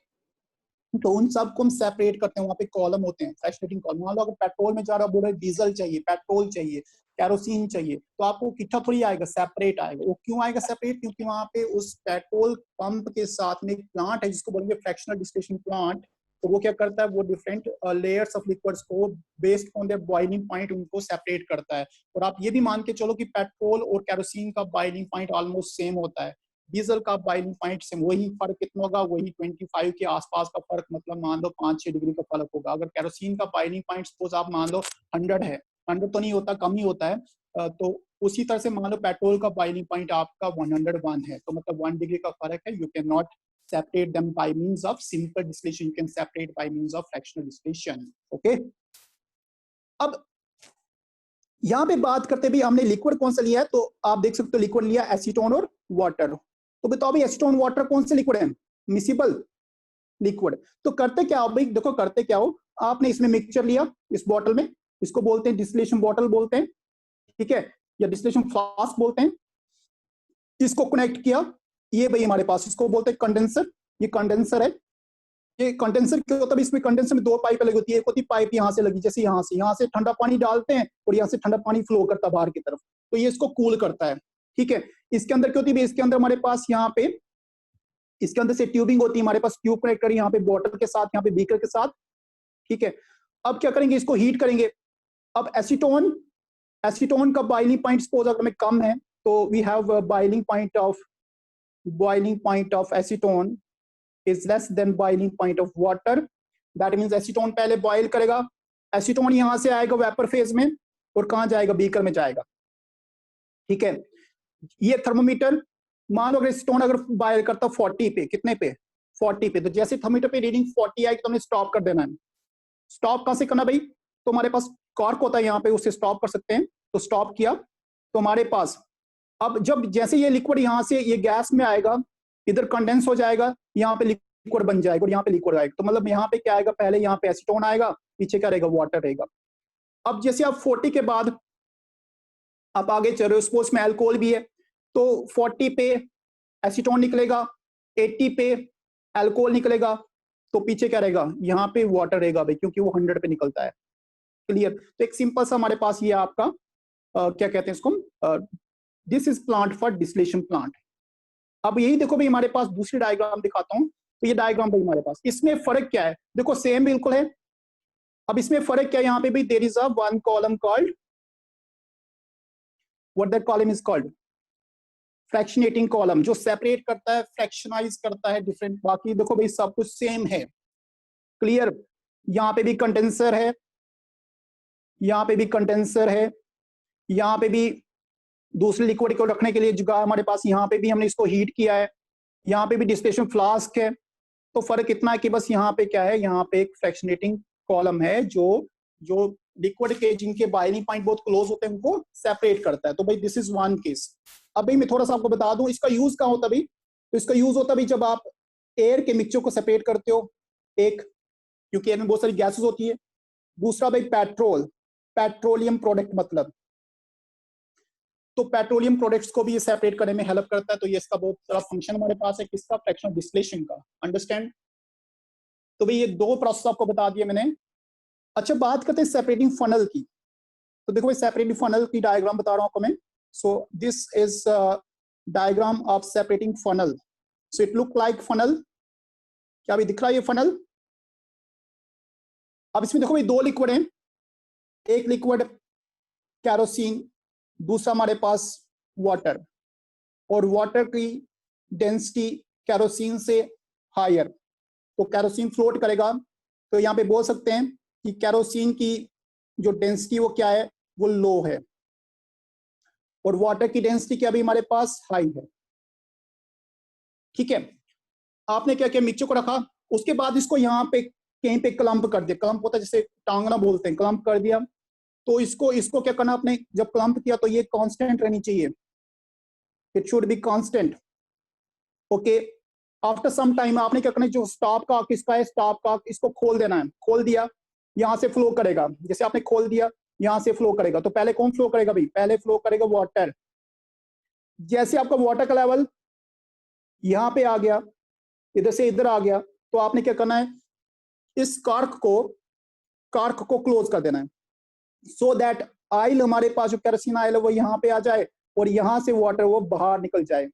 तो उन सबको हम सेपरेट करते हैं, वहां पे कॉलम होते हैं फ्रैक्शनेटिंग कॉलम। मान लो अगर पेट्रोल में जा रहा बोल रहे डीजल चाहिए, पेट्रोल चाहिए, केरोसिन चाहिए, तो आपको इकट्ठा थोड़ी आएगा, सेपरेट आएगा। वो क्यों आएगा सेपरेट, क्योंकि वहां पे उस पेट्रोल पंप के साथ में एक प्लांट है जिसको बोलेंगे फ्रैक्शनल डिस्टिलेशन प्लांट। तो वो क्या करता है, वो डिफरेंट लेयर्स ऑफ लिक्विड्स को based on their boiling point उनको सेपरेट करता है। और आप ये भी मान के चलो कि पेट्रोल और केरोसिन का बॉइलिंग पॉइंट ऑलमोस्ट सेम होता है, डीजल का बॉइलिंग पॉइंट से वही फर्क कितना होगा, वही 25 के आसपास का फर्क, मतलब मान लो 5-6 डिग्री का फर्क होगा। अगर केरोसिन का बॉइलिंग पॉइंट सपोज आप मान लो 100 है, 100 तो नहीं होता, कम ही होता है, तो उसी तरह से मान लो पेट्रोल का बॉइलिंग पॉइंट आपका 101 है, तो मतलब 1 डिग्री का फर्क है। You can not separate them by means of simple distillation, you can separate by means of fractional distillation. Okay, अब यहां पे बात करते भी हमने लिक्विड कौन सा लिया है, तो आप देख सकते हो लिक्विड लिया एसीटोन और वाटर। तो बताओ भाई एसीटोन वाटर कौन से लिक्विड है, मिसिबल लिक्विड। तो करते क्या हो भाई, देखो करते क्या हो, आपने इसमें मिक्सचर लिया इस बॉटल में, इसको बोलते हैं डिस्टिलेशन बॉटल बोलते हैं, ठीक है, या डिस्टिलेशन फ्लास्क बोलते हैं। इसको कनेक्ट किया, ये भाई हमारे पास इसको बोलते हैं कंडेंसर, ये कंडेंसर है। ये कंडेंसर क्या होता है, इसमें कंडेंसर में 2 पाइप लगी होती है, एक होती है पाइप यहाँ से लगी, जैसे यहाँ से ठंडा पानी डालते हैं और यहाँ से ठंडा पानी फ्लो करता है बाहर की तरफ, तो ये इसको कूल करता है, ठीक है। इसके अंदर क्या होती है, इसके अंदर हमारे पास यहाँ पे इसके अंदर से ट्यूबिंग होती है, हमारे पास ट्यूब कनेक्टर यहाँ पे बॉटल के साथ, यहाँ पे बीकर के साथ, ठीक है। अब क्या करेंगे, इसको हीट करेंगे। अब एसीटोन का बॉइलिंग पॉइंट सपोज अगर में कम है, तो we have boiling point of acetone is less than boiling point of water. That means acetone पहले बॉयल करेगा, एसीटोन यहां से आएगा वेपर फेज में और कहां जाएगा, बीकर में जाएगा, ठीक है। ये थर्मोमीटर, मान लो अगर एसीटोन अगर बॉयल करता 40 पे, कितने पे, 40 पे, तो जैसे थर्मोमीटर पे रीडिंग 40 आएगी तो हमने स्टॉप कर देना है। स्टॉप कहां से करना भाई, तो हमारे पास कॉर्क होता है यहाँ पे, उससे स्टॉप कर सकते हैं। तो स्टॉप किया तो हमारे पास अब जब जैसे ये लिक्विड यहाँ से ये गैस में आएगा, इधर कंडेंस हो जाएगा, यहाँ पे लिक्विड बन जाएगा और यहाँ पे लिक्विड आएगा। तो मतलब यहाँ पे क्या आएगा, पहले यहाँ पे एसीटोन आएगा, पीछे क्या रहेगा, वाटर रहेगा। अब जैसे आप 40 के बाद आप आगे चल रहे हो, सपोज में अल्कोहल भी है, तो 40 पे एसीटोन निकलेगा, 80 पे अल्कोहल निकलेगा, तो पीछे क्या रहेगा, यहाँ पे वाटर रहेगा भाई, क्योंकि वो 100 पे निकलता है। क्लियर। तो एक सिंपल सा हमारे पास ये आपका क्या कहते हैं इसको, this is plant for distillation plant. अब यही देखो भाई हमारे पास दूसरी डायग्राम दिखाता हूं, तो ये डायग्राम भाई हमारे पास, इसमें फर्क क्या है, देखो सेम बिल्कुल है। अब इसमें फर्क क्या है, यहाँ पे भी there is a one column called, what that column is called, fractionating column, जो सेपरेट करता है, फ्रैक्शनाइज करता है डिफरेंट। बाकी देखो भाई सब कुछ सेम है। क्लियर। यहाँ पे भी कंडेंसर है, यहाँ पे भी कंडेंसर है, यहाँ पे भी दूसरे लिक्विड को रखने के लिए जगह हमारे पास, यहाँ पे भी हमने इसको हीट किया है, यहाँ पे भी डिस्टिलेशन फ्लास्क है। तो फर्क इतना है कि बस यहाँ पे क्या है, यहाँ पे एक फ्रैक्शनेटिंग कॉलम है जो जो लिक्विड के जिनके बॉइलिंग पॉइंट बहुत क्लोज होते हैं उनको सेपरेट करता है। तो भाई दिस इज वन केस। अब भाई मैं थोड़ा सा आपको बता दूं इसका यूज कहाँ होता है भाई। तो इसका यूज होता है भाई जब आप एयर के मिक्सचर को सेपरेट करते हो, एक क्योंकि एयर में बहुत सारी गैसेस होती है। दूसरा भाई पेट्रोलियम प्रोडक्ट मतलब, तो पेट्रोलियम प्रोडक्ट्स को भी ये सेपरेट करने में हेल्प करता है। तो ये इसका बहुत सारा फंक्शन हमारे पास है किसका, फ्रैक्शनल डिस्टिलेशन का। अंडरस्टैंड। तो भाई ये दो प्रोसेस आपको बता दिए मैंने। अच्छा बात करते हैं सेपरेटिंग फनल की। तो देखो भाई सेपरेटिंग फनल की डायग्राम बता रहा हूं आपको मैं। So this is diagram of separating funnel. So it look like funnel. क्या अभी दिख रहा है ये फनल? अब इसमें देखो भाई दो लिक्विड हैं, एक लिक्विड कैरोसिन, दूसरा हमारे पास वाटर। और वाटर की डेंसिटी कैरोसिन से हायर, तो कैरोसिन फ्लोट करेगा। तो यहाँ पे बोल सकते हैं कि कैरोसिन की जो डेंसिटी वो क्या है, वो लो है, और वाटर की डेंसिटी क्या भी हमारे पास हाई है। ठीक है, आपने क्या किया, मिक्सचर को रखा, उसके बाद इसको यहाँ पे कहीं पे क्लम्प कर दिया। क्लम्प होता है जैसे टांगना बोलते हैं, क्लम्प कर दिया। तो इसको क्या करना आपने, जब क्लम्प किया तो ये कांस्टेंट रहनी चाहिए, it should be constant. Okay, after some time आपने क्या करना है, जो स्टॉप का किसका है, स्टॉप का इसको खोल देना है। खोल दिया, यहां से फ्लो करेगा। जैसे आपने खोल दिया यहां से फ्लो करेगा। तो पहले कौन फ्लो करेगा भाई, पहले फ्लो करेगा वाटर। जैसे आपका वाटर का लेवल यहां पे आ गया, इधर से इधर आ गया, तो आपने क्या करना है, इस कार्क को क्लोज कर देना है, सो दैट ऑयल हमारे पास जो केरोसिन ऑयल है वो यहाँ पे आ जाए और यहां से वाटर वो बाहर निकल जाए।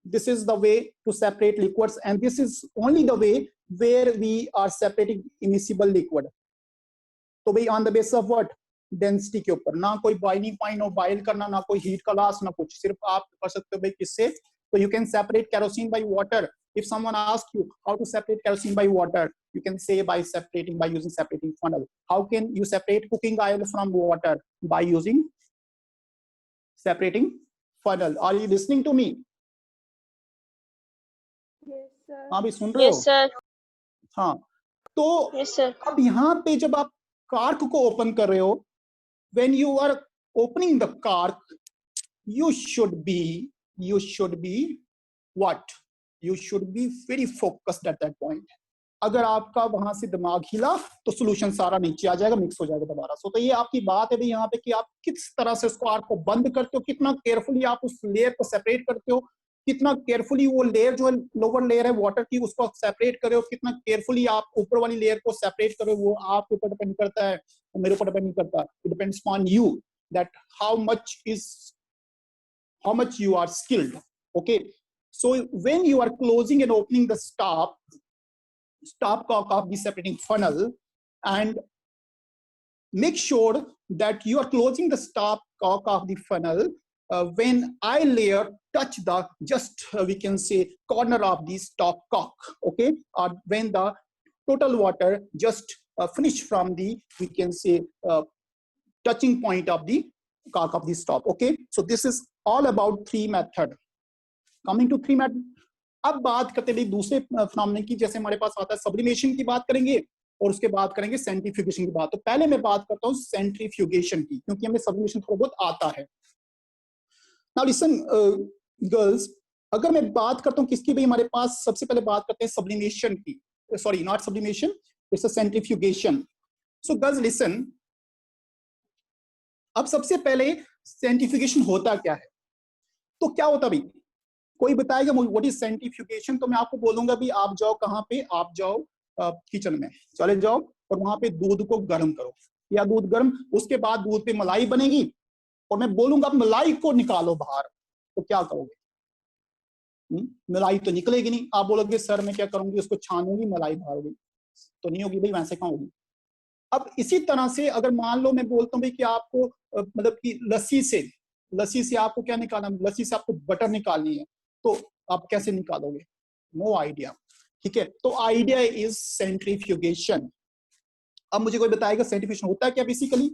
This is the way to separate liquids, and this is only the way where we are separating immiscible liquid. तो भाई on the basis of what, density के ऊपर, ना कोई बॉइलिंग पॉइंट और बॉइल करना, ना कोई हीट का लॉस, ना कुछ, सिर्फ आप कर सकते हो भाई किससे। तो you can separate kerosene by water. If someone asks you how to separate kerosene by water, you can say by using separating funnel. How can you separate cooking oil from water? By using separating funnel. Are you listening to me? हाँ भी सुन रहे हो? Yes, sir. हाँ, तो Yes, sir. अब यहाँ पे जब आप कार्क को ओपन कर रहे हो, when you are opening the cork, you should be what? You should be very focused at that point. अगर आपका वहां से दिमाग हिला तो सोल्यूशन सारा नीचे आ जाएगा, मिक्स हो जाएगा दोबारा। सो तो ये आपकी बात है भाई यहाँ पे कि आप किस तरह से उसको आर्क को बंद करते हो, कितना केयरफुली आप उस लेयर को सेपरेट करते हो, कितना केयरफुली वो लेयर जो है लोअर लेयर है वाटर की उसको सेपरेट करे हो, कितना केयरफुली आप ऊपर वाली लेयर को सेपरेट करो, वो आपके ऊपर डिपेंड करता है, मेरे ऊपर डिपेंड नहीं करता। It depends on you that how much you are skilled. Okay, so when you are closing and opening the stop cock of the separating funnel, and make sure that you are closing the stop cock of the funnel when eye layer touch the just we can say corner of the stop cock. Okay, or when the total water just finish from the we can say touching point of the cock of the stop. Okay, so this is all about three method. Coming to three method, अब बात करते हैं दूसरे फिनोमेनन की, जैसे हमारे पास आता है सब्लिमेशन की बात करेंगे और उसके बाद करेंगे सेंट्रीफ्यूगेशन की बात। तो पहले मैं बात करता हूँ सेंट्रीफ्यूगेशन की, क्योंकि हमें सब्लिमेशन थोड़ा बहुत आता है। नाउ लिसन गर्ल्स, अगर मैं बात करता हूँ किसकी भाई, हमारे पास सबसे पहले बात करते हैं सब्लिमेशन की, sorry not sublimation, it's a centrifugation. So girls listen, अब सबसे पहले सेंट्रीफ्यूगेशन होता क्या है, तो क्या होता भाई, कोई बताएगा व्हाट इज सेंट्रीफ्यूगेशन? तो मैं आपको बोलूंगा भी आप जाओ कहाँ पे, आप जाओ किचन में चले जाओ और वहां पे दूध को गर्म करो, या दूध गर्म, उसके बाद दूध पे मलाई बनेगी और मैं बोलूंगा मलाई को निकालो बाहर, तो क्या करोगे? मलाई तो निकलेगी नहीं। आप बोलोगे सर मैं क्या करूंगी, उसको छानूंगी, मलाई बाहर होगी, तो नहीं होगी भाई, वैसे कहाँ होगी। अब इसी तरह से अगर मान लो मैं बोलता हूँ भाई कि आपको मतलब कि लस्सी से आपको क्या निकालना, लस्सी से आपको बटर निकालनी है, तो आप कैसे निकालोगे? No idea. ठीक है, तो आइडिया इज सेंट्रीफ्यूगेशन। अब मुझे कोई बताएगा सेंट्रीफ्यूगेशन होता है क्या बेसिकली?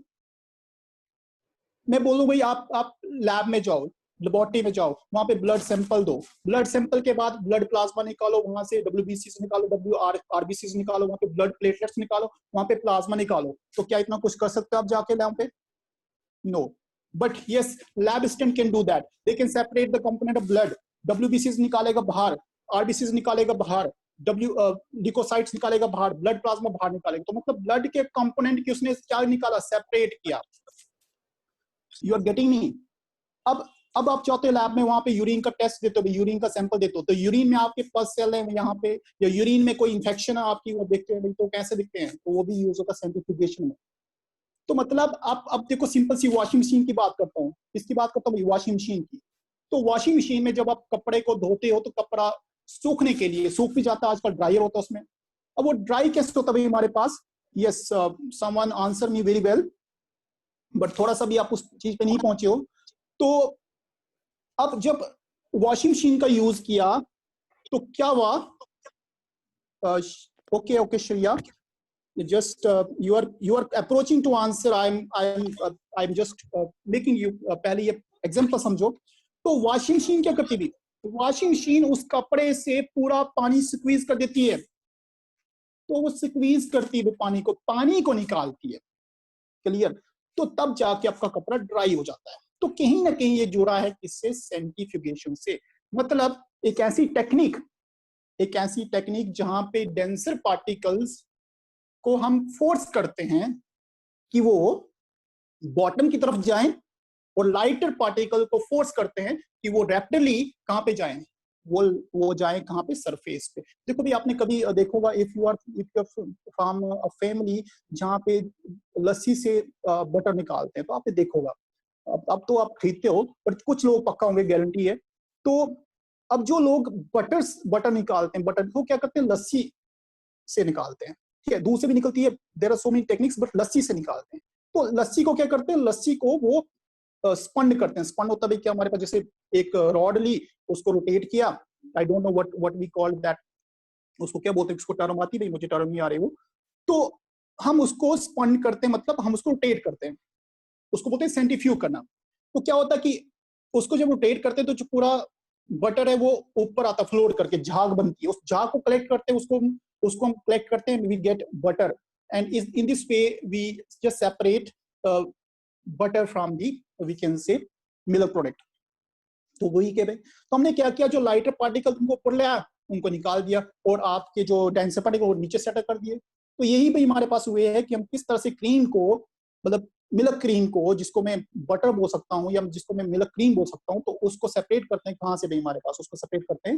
मैं बोलूं भाई आप लैब में जाओ, लेबोरेटरी में जाओ, वहां पे ब्लड सैंपल दो, ब्लड सैंपल के बाद ब्लड प्लाज्मा निकालो, वहां से WBC से निकालो, WRBC से निकालो, वहां पे ब्लड प्लेटलेट्स निकालो, वहां पे प्लाज्मा निकालो। तो क्या इतना कुछ कर सकते हो आप जाके लैब पे? No, but yes lab assistant can do that, they can separate the component of blood, WBC निकालेगा बाहर, RBC निकालेगा बाहर, ल्यूकोसाइट्स निकालेगा बाहर, ब्लड प्लाज्मा बाहर निकालेगा। तो मतलब ब्लड के कंपोनेंट की उसने क्या निकाला, सेपरेट किया। You are getting me? अब आप चाहते हो लैब में वहां पे यूरिन का टेस्ट देते हो, यूरिन का सैंपल देते हो, तो यूरिन में आपके पस सेल है यहाँ पे, या यूरिन में कोई इंफेक्शन है आपकी, वो देखते हैं तो कैसे दिखते हैं, तो वो भी यूज होता है सेंट्रीफ्यूगेशन में। तो मतलब आप अब देखो, सिंपल सी वॉशिंग मशीन की बात करता हूँ, इसकी बात करता हूँ वॉशिंग मशीन की। तो वॉशिंग मशीन में जब आप कपड़े को धोते हो तो कपड़ा सूखने के लिए सूख भी जाता है, आजकल ड्रायर होता है उसमें। अब वो ड्राई कैसे होता है हमारे पास? Yes, someone answer me very well, but थोड़ा सा भी आप उस चीज पे नहीं पहुंचे हो। तो अब जब वॉशिंग मशीन का यूज किया तो क्या हुआ? Okay Shreya, just you are approaching to answer, I'm just making you पहले ये एग्जांपल समझो। तो वॉशिंग मशीन क्या करती थी? वॉशिंग मशीन उस कपड़े से पूरा पानी स्क्वीज कर देती है, तो वो स्क्वीज करती है पानी को निकालती है, क्लियर? तो तब जाके आपका कपड़ा ड्राई हो जाता है। तो कहीं ना कहीं ये जुड़ा है किससे? सेंट्रीफ्यूगेशन से। मतलब एक ऐसी टेक्निक जहां पे डेंसर पार्टिकल्स को हम फोर्स करते हैं कि वो बॉटम की तरफ जाएं, और लाइटर पार्टिकल को फोर्स करते हैं कि वो रैपिडली कहां पे जाएं, वो जाएं कहां पे? सरफेस पे। देखो भी आपने कभी देखोगा, if you from a family जहां पे लस्सी से बटर निकालते हैं, तो आपने देखोगा, अब तो आप खरीदते हो, पर कुछ लोग पक्का होंगे, गारंटी है। तो अब जो लोग बटर निकालते हैं, बटर को क्या करते हैं? लस्सी से निकालते हैं, ठीक है? दूध से भी निकलती है, there are so many techniques, but lassi से निकालते हैं। तो लस्सी को क्या करते हैं? लस्सी को वो स्पंड करते हैं। स्पंड होता है क्या हमारे पास, जैसे एक रॉड ली, उसको रोटेट किया, I don't know what we call that, उसको क्या बोलते हैं, उसको टर्म आती है, मुझे टर्म नहीं आ रही वो। तो हम उसको स्पंड करते हैं, मतलब हम उसको रोटेट करते हैं, उसको बोलते हैं सेंट्रीफ्यूग करना। तो क्या होता है कि उसको जब रोटेट करते हैं तो जो पूरा बटर है वो ऊपर आता, फ्लोट करके झाग बनती है, उस झाग को कलेक्ट करते हैं, उसको हम कलेक्ट करते हैं, we get butter, and in this way we just separate butter from the, we can say, milk product. तो वही के भाई, तो हमने क्या किया, जो लाइटर पार्टिकल उनको ऊपर ले आया, उनको निकाल दिया, और आपके जो डेंसर पार्टिकल वो नीचे सेटल कर दिए। तो यही भाई हमारे पास हुए है कि हम किस तरह से क्रीम को, मतलब मिल्क क्रीम को, जिसको मैं बटर बोल सकता हूँ या जिसको मैं मिल्क क्रीम बोल सकता हूँ, तो उसको सेपरेट करते हैं कहाँ से भाई? हमारे पास उसको सेपरेट करते हैं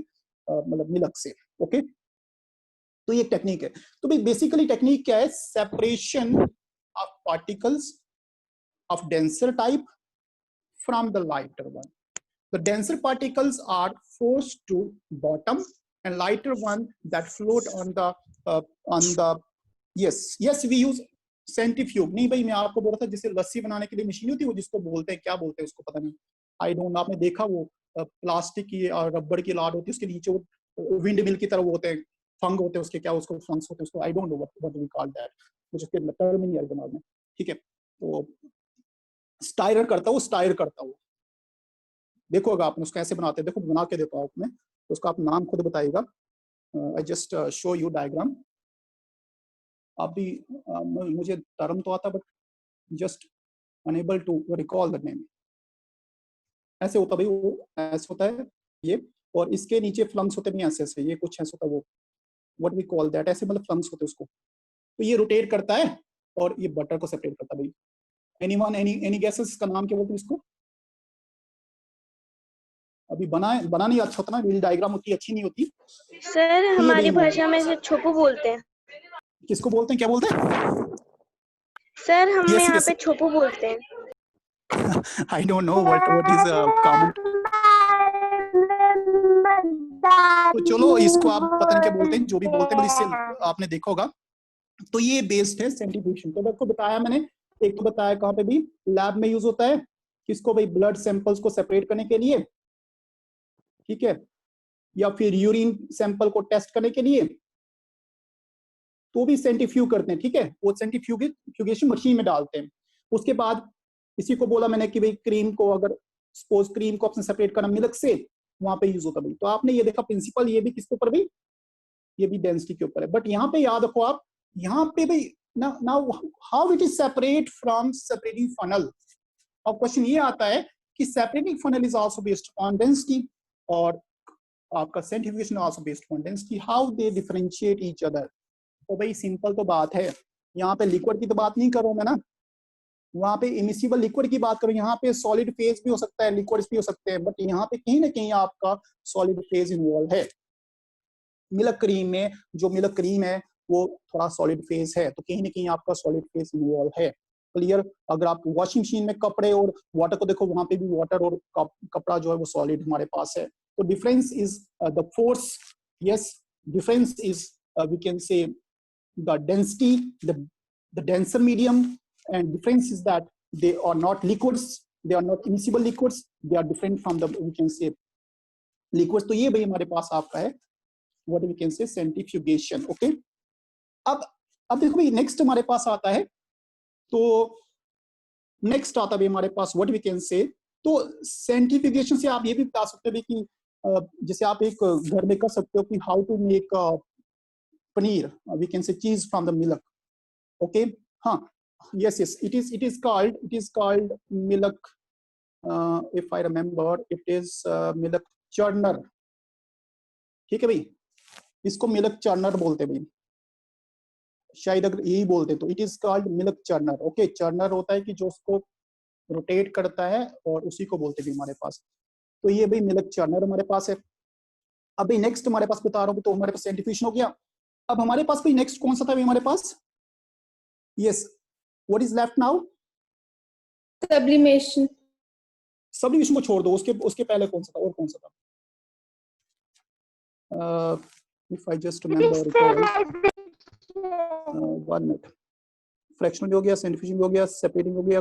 मतलब मिल्क से। ओके, तो ये टेक्निक है। तो भाई बेसिकली टेक्निक क्या है? Separation of particles of denser type from the lighter one. The denser particles are forced to bottom, and lighter one that float on the yes we use centrifuge। नहीं भाई, मैं आपको बोल रहा था जैसे लस्सी बनाने के लिए मशीन होती है, वो जिसको बोलते हैं, क्या बोलते हैं उसको, पता नहीं, आई डोंट नो। आपने देखा वो प्लास्टिक की और रबड़ की लाड होती है, उसके नीचे वो विंड मिल की तरह वो होते हैं, फंग होते हैं उसके, क्या उसको फंग्स होते हैं उसको, I don't know what we call that, मुझे उसके टर्म नहीं आ रहा दिमाग में, ठीक है? तो स्टायर करता हूँ, देखो अगर आपने उसको ऐसे बनाते हैं, देखो बना के देता हूँ आपने, तो उसका आप नाम खुद बताइएगा। I just show you diagram. आप भी मुझे टर्म तो आता, but just unable to recall the name. ऐसे होता भाई, वो ऐसे होता है ये, और इसके नीचे फ्लंक्स होते हैं ऐसे ऐसे, ये कुछ ऐसे होता है वो, व्हाट वी कॉल दैट, ऐसे मतलब फ्लंक्स होते हैं उसको। तो ये रोटेट करता है और ये बटर को सेपरेट करता है भाई। एनीवन, एनी गेसेस इसका नाम क्या बोलते हैं इसको? अभी बना नहीं अच्छा होता ना, रील डायग्राम उतनी अच्छी नहीं होती। सर तो ये हमारी भाई भाषा में इसे छोपू बोलते हैं। किसको बोलते हैं, क्या बोलते हैं? सर हम Yes, यहाँ yes. पे छोपू बोलते हैं। I don't know what is common. तो चलो इसको आप पता नहीं क्या बोलते हैं, जो भी बोलते हैं, इससे आपने देखा होगा। तो ये बेस्ड है सेंट्रीफ्यूगेशन। तो आपको बताया मैंने, एक तो बताया कहाँ पे भी लैब में यूज होता है, किसको भाई? ब्लड सैंपल्स को सेपरेट करने के लिए, ठीक है, या फिर यूरिन सैंपल को टेस्ट करने के लिए, तो भी सेंट्रीफ्यूग करते हैं, ठीक है? वो सेंट्रीफ्यूगेशन मशीन में डालते हैं। उसके बाद इसी को बोला मैंने कि भाई क्रीम को अगर सपोज क्रीम को आपने सेपरेट करना मिल्क से, वहां पे यूज होता है भाई। तो आपने ये देखा प्रिंसिपल, ये भी किसके ऊपर भाई, ये भी डेंसिटी के ऊपर है। बट यहाँ पे याद रखो आप, यहाँ पे भाई now how it is separate from separating funnel. अब क्वेश्चन ये आता है कि separating funnel is also based on density और आपका centrifugation also based on density, how they differentiate each other. तो भाई सिंपल तो बात है, यहाँ पे लिक्विड की तो बात नहीं करूँ मैं ना, वहां पे इमिसिबल लिक्विड की बात करूं, यहाँ पे सॉलिड फेज भी हो सकता है, लिक्विड भी हो सकते हैं, बट यहाँ पे कहीं ना कहीं आपका सॉलिड फेज इन्वॉल्व है। मिल्क क्रीम में जो मिल्क क्रीम है वो थोड़ा सॉलिड फेज है, तो कहीं ना कहीं आपका सॉलिड फेज इन्वॉल्व है। क्लियर। अगर आप वॉशिंग मशीन में कपड़े और वाटर को देखो, वहां पे भी वाटर और कपड़ा जो है वो सॉलिड हमारे पास है। तो difference is the force, yes, difference is we can say the density, the denser medium, and difference is that they are not liquids, they are not immiscible liquids, they are different from the we can say liquids। तो ये भाई हमारे पास आपका है what we can say centrifugation। Okay, अब देखो भाई नेक्स्ट हमारे पास आता है, तो नेक्स्ट आता है हमारे पास what we can say। तो सेंट्रीफ्यूगेशन से आप ये भी बता सकते हो कि जैसे आप एक घर में कर सकते हो कि how to make paneer, we can say cheese from the milk. Okay, हाँ, yes, it is called milk, if I remember it is milk churner। ठीक है भाई, इसको मिल्क चर्नर बोलते हैं भाई, शायद अगर यही बोलते तो it is called milk churner. Okay, churner होता है कि जो उसको रोटेट करता है और उसी को बोलते हैं हमारे पास। तो ये भाई मिल्क चर्नर हमारे पास है। अभी नेक्स्ट हमारे पास बता रहा हूँ, तो हमारे पास सेंट्रीफ्यूगेशन हो गया। अब हमारे पास भाई नेक्स्ट कौन सा था हमारे पास, yes, what is left now, sublimation. Sublimation को छोड़ दो, उसके पहले कौन सा था, और कौन सा था, if I just remember recall, 1 minute, fractional भी हो गया, सेंट्रीफ्यूगेशन भी हो गया, सेपरेटिंग हो गया,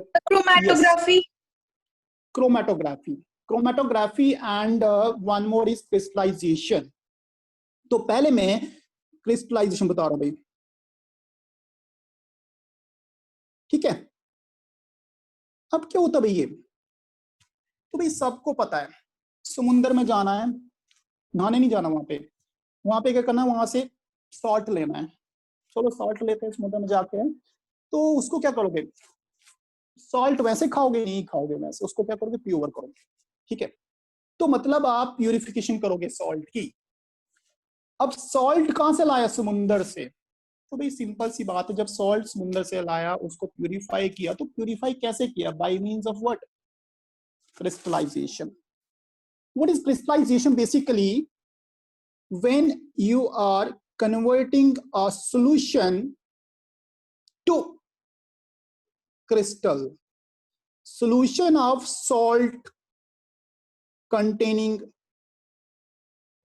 chromatography. Chromatography and one more is crystallisation. तो पहले मैं क्रिस्टलाइजेशन बता रहा हूं भाई, ठीक है। अब क्या होता भाई ये, तो भाई सबको पता है समुंदर में जाना है, नहाने नहीं जाना, वहां पे क्या करना है, वहां से सॉल्ट लेना है। चलो सॉल्ट लेते हैं समुद्र में जाके, तो उसको क्या करोगे, सॉल्ट वैसे खाओगे नहीं खाओगे, वैसे उसको क्या करोगे, प्योर करोगे। ठीक है, तो मतलब आप प्यूरिफिकेशन करोगे सॉल्ट की। अब सॉल्ट कहां से लाया, समुंदर से। तो भाई सिंपल सी बात है, जब सॉल्ट समुंदर से लाया, उसको प्यूरिफाई किया, तो प्यूरिफाई कैसे किया, bye means of what, crystallization। What is crystallization? Basically, when you are converting a solution to crystal, solution of salt containing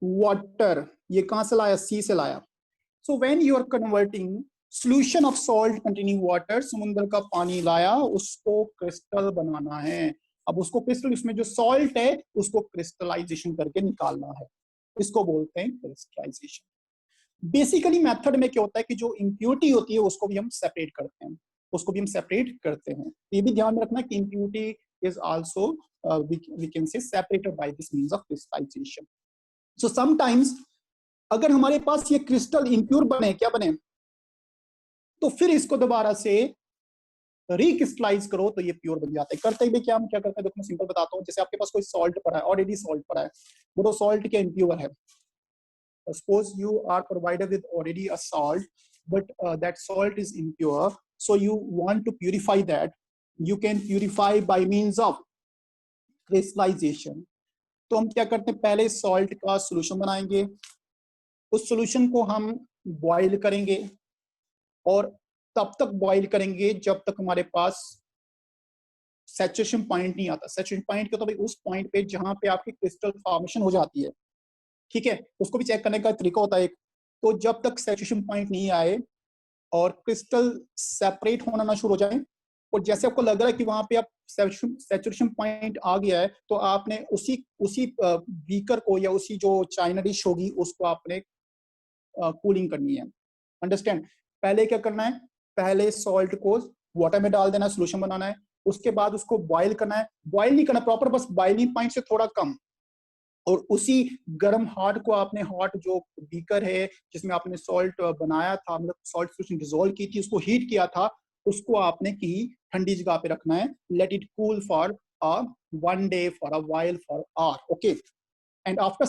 water, ये कहां से लाया, सी से लाया। So when you are converting solution of salt containing water, समुद्र का पानी लाया, उसको क्रिस्टल बनाना है। अब उसको क्रिस्टल, इसमें जो सॉल्ट है उसको क्रिस्टलाइजेशन करके निकालना है, इसको बोलते हैं क्रिस्टलाइजेशन। बेसिकली मेथड में क्या होता है कि जो इम्प्यूरिटी होती है उसको भी हम सेपरेट करते हैं, ये भी ध्यान में रखना कि impurity is also we can say separated by this means of crystallisation. So sometimes अगर हमारे पास ये क्रिस्टल इम्प्योर बने, क्या बने, तो फिर इसको दोबारा से रिक्रिस्टलाइज करो तो ये प्योर बन जाता है। करते ही क्या हम क्या करते हैं, देखो मैं सिंपल बताता हूँ। जैसे आपके पास कोई सॉल्ट पड़ा है, ऑलरेडी सॉल्ट पड़ा है, वो तो सॉल्ट क्या इम्प्योर है। Suppose you are provided with already a salt, but that salt is impure, so you want to purify that, you can purify by means of crystallisation. तो हम क्या करते हैं, पहले सॉल्ट का सोल्यूशन बनाएंगे, उस सोल्यूशन को हम बॉईल करेंगे, और तब तक बॉईल करेंगे जब तक हमारे पास सैचुरेशन पॉइंट नहीं आता। सैचुरेशन पॉइंट क्या, तो भाई उस पॉइंट पे जहां पे आपकी क्रिस्टल फॉर्मेशन हो जाती है, ठीक है, उसको भी चेक करने का तरीका होता है एक। तो जब तक सैचुरेशन पॉइंट नहीं आए और क्रिस्टल सेपरेट होना ना शुरू हो जाए, और जैसे आपको लग रहा है कि वहां पे आप सैचुरेशन पॉइंट आ गया है, तो आपने उसी बीकर को या उसी जो चाइना डिश होगी उसको आपने कूलिंग करनी है। अंडरस्टैंड। पहले क्या करना है, पहले सॉल्ट को वाटर में डाल देना, सोल्यूशन बनाना है, उसके बाद उसको बॉयल करना है, बॉयल नहीं करना प्रॉपर, बस बॉइलिंग पॉइंट से थोड़ा कम, और उसी गर्म हार्ट को आपने हॉट जो बीकर है जिसमें आपने सॉल्ट बनाया था, मतलब सॉल्ट सोल्यूशन डिसॉल्व की थी, उसको हीट किया था, उसको आपने कहीं ठंडी जगह पे रखना है, let it cool for a 1 day, for a while, for hour, okay. And after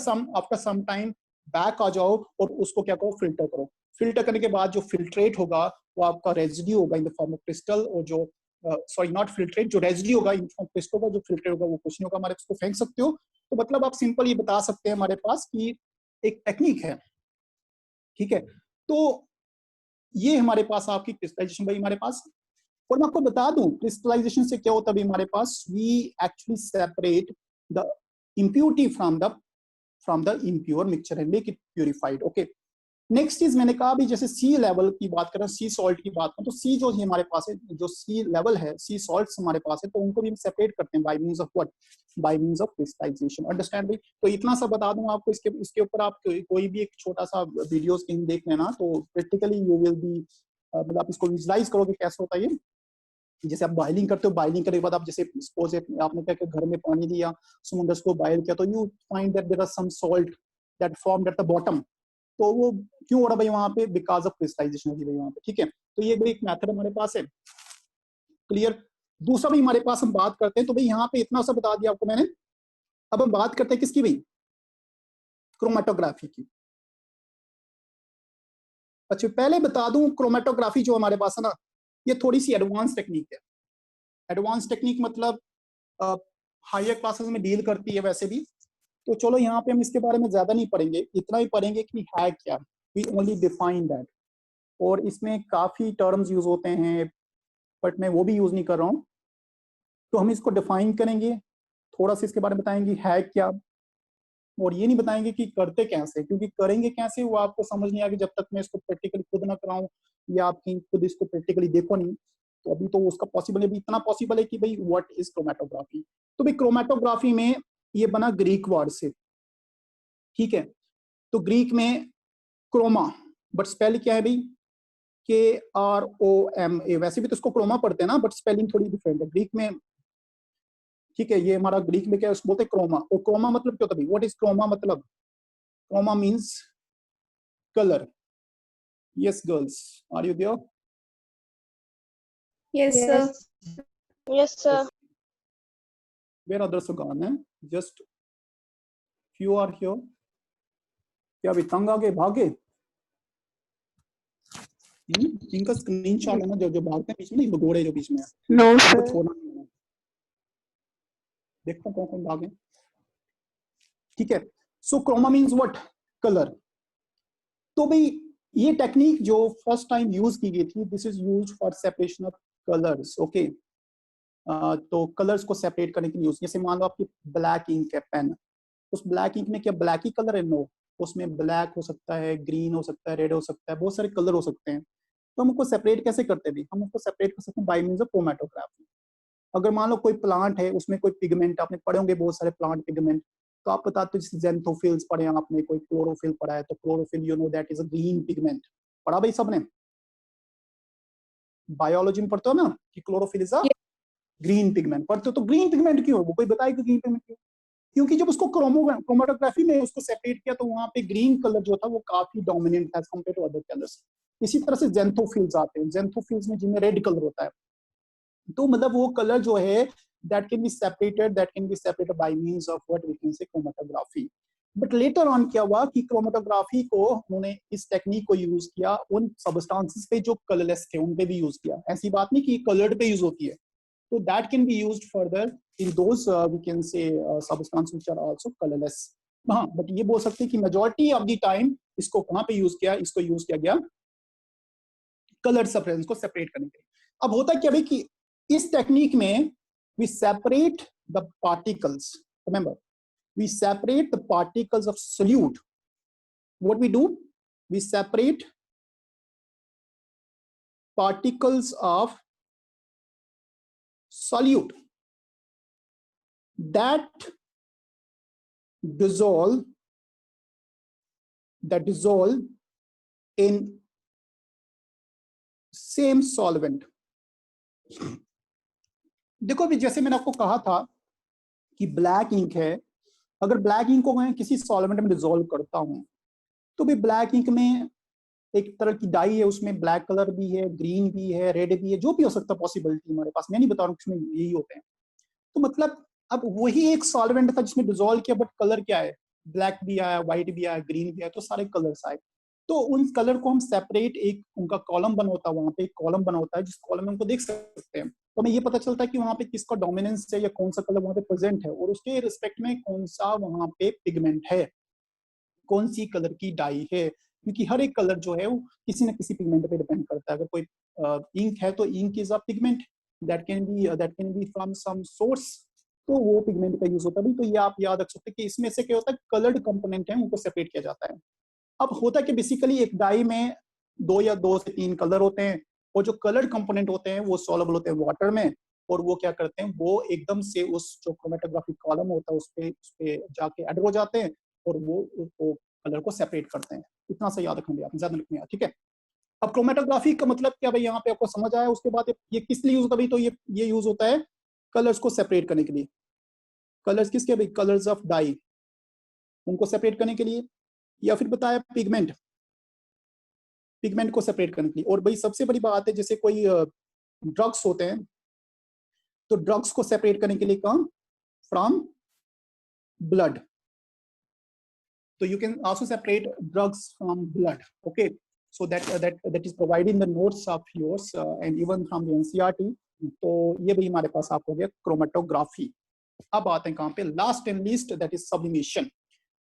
some time back आ जाओ और उसको क्या करो, फिल्टर करो। फिल्टर करने के बाद जो फिल्ट्रेट होगा वो आपका रेजिड्यू होगा in the form of crystal, और जो सॉरी नॉट फिल्ट्रेट, जो रेजिड्यू होगा इन फॉर्म क्रिस्टल का, जो फिल्ट्रेट होगा वो कुछ नहीं होगा हमारे, उसको फेंक सकते हो। तो मतलब आप सिंपल ये बता सकते हैं हमारे पास कि एक टेक्निक है, ठीक है। तो ये हमारे पास आपकी क्रिस्टलाइजेशन भाई हमारे पास। और मैं आपको बता दूं क्रिस्टलाइजेशन से क्या होता है हमारे पास, we actually separate the impurity from the impure mixture and make it purified, okay। Next चीज मैंने कहा भी, जैसे सी लेवल की बात करें, सी सॉल्ट की बात करें, तो सी जो हमारे पास है, जो सी लेवल है, सी सॉल्ट्स हमारे पास है, तो उनको भी हम सेपरेट करते हैं by means of what, by means of crystallisation, understand भाई। तो इतना सा बता दूं आपको, इसके ऊपर आप कोई भी एक छोटा सा वीडियोस कहीं देख लेना, तो प्रैक्टिकली यू विल बी, मतलब आप इसको विजुलाइज करोगे कैसे होता है ये। जैसे आप बॉइलिंग करते हो, बॉइलिंग करने के बाद आप जैसे सपोज आपने क्या किया, घर में पानी दिया, समुद्र को बॉयल किया, तो you find that there are some salt that formed at the bottom. तो वो क्यों हो रहा भाई वहां पे, बिकॉज ऑफ क्रिस्टलाइजेशन होगी भाई वहां पे, ठीक है। तो ये एक मेथड हमारे पास है, क्लियर। दूसरा भी हमारे पास हम बात करते हैं, तो भाई यहाँ पे इतना सा बता दिया आपको मैंने। अब हम बात करते हैं किसकी भाई, क्रोमेटोग्राफी की। अच्छा पहले बता दूं, क्रोमेटोग्राफी जो हमारे पास है ना, ये थोड़ी सी एडवांस टेक्निक है। एडवांस टेक्निक मतलब हायर क्लासेस में डील करती है वैसे भी, तो चलो यहाँ पे हम इसके बारे में ज्यादा नहीं पढ़ेंगे, इतना ही पढ़ेंगे कि है क्या, वी ओनली डिफाइन दैट। और इसमें काफी टर्म्स यूज होते हैं, बट मैं वो भी यूज नहीं कर रहा हूँ। तो हम इसको डिफाइन करेंगे, थोड़ा सा इसके बारे में बताएंगे है क्या, और ये नहीं बताएंगे कि करते कैसे, क्योंकि करेंगे कैसे वो आपको समझ नहीं आएगी जब तक मैं इसको प्रैक्टिकली खुद ना कराऊं, या आप कहीं खुद इसको प्रैक्टिकली देखो नहीं। तो अभी तो उसका पॉसिबल है, अभी इतना पॉसिबल है कि भाई व्हाट इज क्रोमेटोग्राफी। तो भाई क्रोमेटोग्राफी में ये बना ग्रीक वर्ड से, ठीक है। तो ग्रीक में क्रोमा, बट स्पेल क्या है भाई, KROMA। वैसे भी तो इसको क्रोमा पढ़ते हैं ना, बट स्पेलिंग थोड़ी डिफरेंट है ग्रीक में, ठीक है। ये हमारा ग्रीक में क्या है, बोलते हैं क्रोमा। और क्रोमा मतलब क्या होता है, व्हाट इज क्रोमा मतलब, chroma means colour. Yes girls, are you there? Yes, sir. Yes. Yes, sir. Where others gone है, जस्ट फ्यू आर हियर। क्या अभी तंग आ गए, भागे? इनका स्क्रीनशॉट है ना, जो जो भागते हैं बीच में, ना घोड़े जो बीच में है, No, इनको sir. छोड़ना नहीं है। देखता हूँ कौन कौन भागे, ठीक है। सो क्रोमा मींस व्हाट, कलर। तो भाई ये टेक्निक जो फर्स्ट टाइम यूज की गई थी, this is use for separation of colours, okay. तो कलर्स को सेपरेट करने के लिए यूज, जैसे मान लो आपकी ब्लैक इंक है पेन, उस ब्लैक इंक में क्या ब्लैक ही कलर है, नो, उसमें ब्लैक हो सकता है, ग्रीन हो सकता है, रेड हो सकता है, बहुत सारे कलर हो सकते हैं। तो हम उसको सेपरेट कैसे करते हैं, हम उसको सेपरेट कर सकते हैं बाय मींस ऑफ क्रोमेटोग्राफी। अगर मान लो कोई प्लांट है, उसमें कोई पिगमेंट, आपने पढ़े होंगे बहुत सारे प्लांट पिगमेंट, तो आप बताते हो जैसे जेंथोफिल्स पढ़े हैं आपने, कोई क्लोरोफिल पढ़ा है, तो chlorophyll you know that is a green pigment, पढ़ा भाई सबने, बायोलॉजी में पढ़ते हो ना कि chlorophyll is a green pigment, पढ़ते हो। तो ग्रीन पिगमेंट क्यों, वो कोई बताएगा ग्रीन पिगमेंट क्यों, क्योंकि जब उसको क्रोमेटोग्राफी में उसको सेपरेट किया, तो वहां पे ग्रीन कलर जो था वो काफी डोमिनेंट था as compare to other colours. इसी तरह से जेंथोफिल्स आते हैं, जेंथोफिल्स में जिनमें रेड कलर होता है, तो मतलब वो कलर जो है that can be separated by means of what we can say chromatography. But later on क्या हुआ कि क्रोमेटोग्राफी को उन्होंने इस टेक्निक को यूज किया उन सबस्टांसेस पे जो कलरलेस थे, उन पे भी यूज किया। ऐसी बात नहीं कि कलर्ड पे यूज होती है, तो that can be used further in those we can say substances which are also colourless. हाँ, बट ये बोल सकते हैं कि मेजॉरिटी ऑफ द टाइम इसको कहां पे यूज किया, इसको यूज किया गया कलर सब्सटेंस को सेपरेट करने के लिए। अब होता क्या भाई कि इस टेक्निक में we separate the particles, remember we separate the particles of solute. What we do, we separate particles of solute that dissolve in same solvent. देखो अभी जैसे मैंने आपको कहा था कि ब्लैक इंक है, अगर ब्लैक इंक को मैं किसी सॉल्वेंट में डिजोल्व करता हूँ तो भी ब्लैक इंक में एक तरह की डाई है, उसमें ब्लैक कलर भी है, ग्रीन भी है, रेड भी है, जो भी हो सकता है पॉसिबिलिटी हमारे पास, मैं नहीं बता रहा हूँ उसमें यही होते हैं। तो मतलब अब वही एक सॉल्वेंट था जिसमें डिजोल्व किया, बट कलर क्या है, ब्लैक भी आया, व्हाइट भी आया, ग्रीन भी आया, तो सारे कलर्स आए। तो उन कलर को हम सेपरेट, एक उनका कॉलम बना होता है, वहां पे एक कॉलम बना होता है जिस कॉलम में उनको देख सकते हैं, तो हमें ये पता चलता है कि वहां पे किसका डोमिनेंस है या कौन सा कलर वहां पे प्रेजेंट है, और उसके रिस्पेक्ट में कौन सा वहां पे पिगमेंट है, कौन सी कलर की डाई है, क्योंकि हर एक कलर जो है वो किसी न किसी पिगमेंट पे डिपेंड करता है। अगर कोई इंक है तो ink is a pigment that can be from some source, तो वो पिगमेंट का यूज होता है। तो ये आप याद रख सकते हैं कि इसमें से क्या होता है, कलर्ड कंपोनेंट है उनको सेपरेट किया जाता है। अब होता है कि बेसिकली एक डाई में 2 या 2 से 3 कलर होते हैं, और जो कलर्ड कंपोनेंट होते हैं वो सॉल्युबल होते हैं वाटर में, और वो क्या करते हैं, वो एकदम से उस जो क्रोमेटोग्राफिक कॉलम होता है उस पे जाके ऐड हो जाते हैं, और वो कलर को सेपरेट करते हैं। इतना सा याद रखना, ज्यादा लिखना, ठीक है। अब क्रोमेटोग्राफी का मतलब क्या भाई, यहाँ पे आपको समझ आया। उसके बाद ये किस लिए यूज होता है भाई, तो ये यूज होता है कलर्स को सेपरेट करने के लिए। कलर्स किसके भाई, कलर्स ऑफ डाई, उनको सेपरेट करने के लिए, या फिर बताया पिगमेंट को सेपरेट करने के लिए। और भाई सबसे बड़ी बात है, जैसे कोई ड्रग्स होते हैं, तो ड्रग्स को सेपरेट करने के लिए कौन, from blood, so you can also separate drugs from blood, okay, so that is provided in the notes of yours and even from the NCERT। तो ये भी हमारे पास आप हो गया क्रोमेटोग्राफी। अब आते हैं कहाँ पे, last and least, that is sublimation.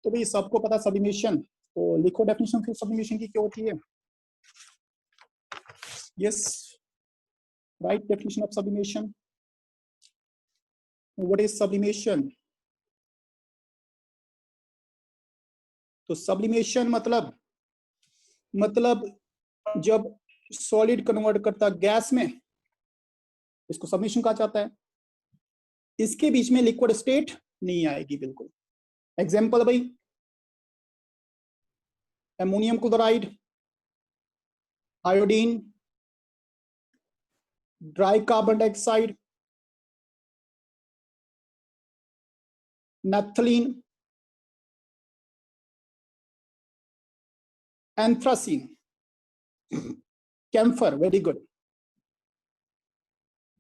तो भाई सबको पता सब्लिमेशन, तो लिखो डेफिनेशन फिर सब्लिमेशन की क्या होती है। Yes, right definition of sublimation. What is sublimation? तो सब्लिमेशन मतलब जब सॉलिड कन्वर्ट करता गैस में, इसको सब्लिमेशन कहा जाता है। इसके बीच में लिक्विड स्टेट नहीं आएगी बिल्कुल। एग्जांपल भाई, ammonium chloride, iodine, dry carbon dioxide, naphthalene, anthracene, camphor, very good,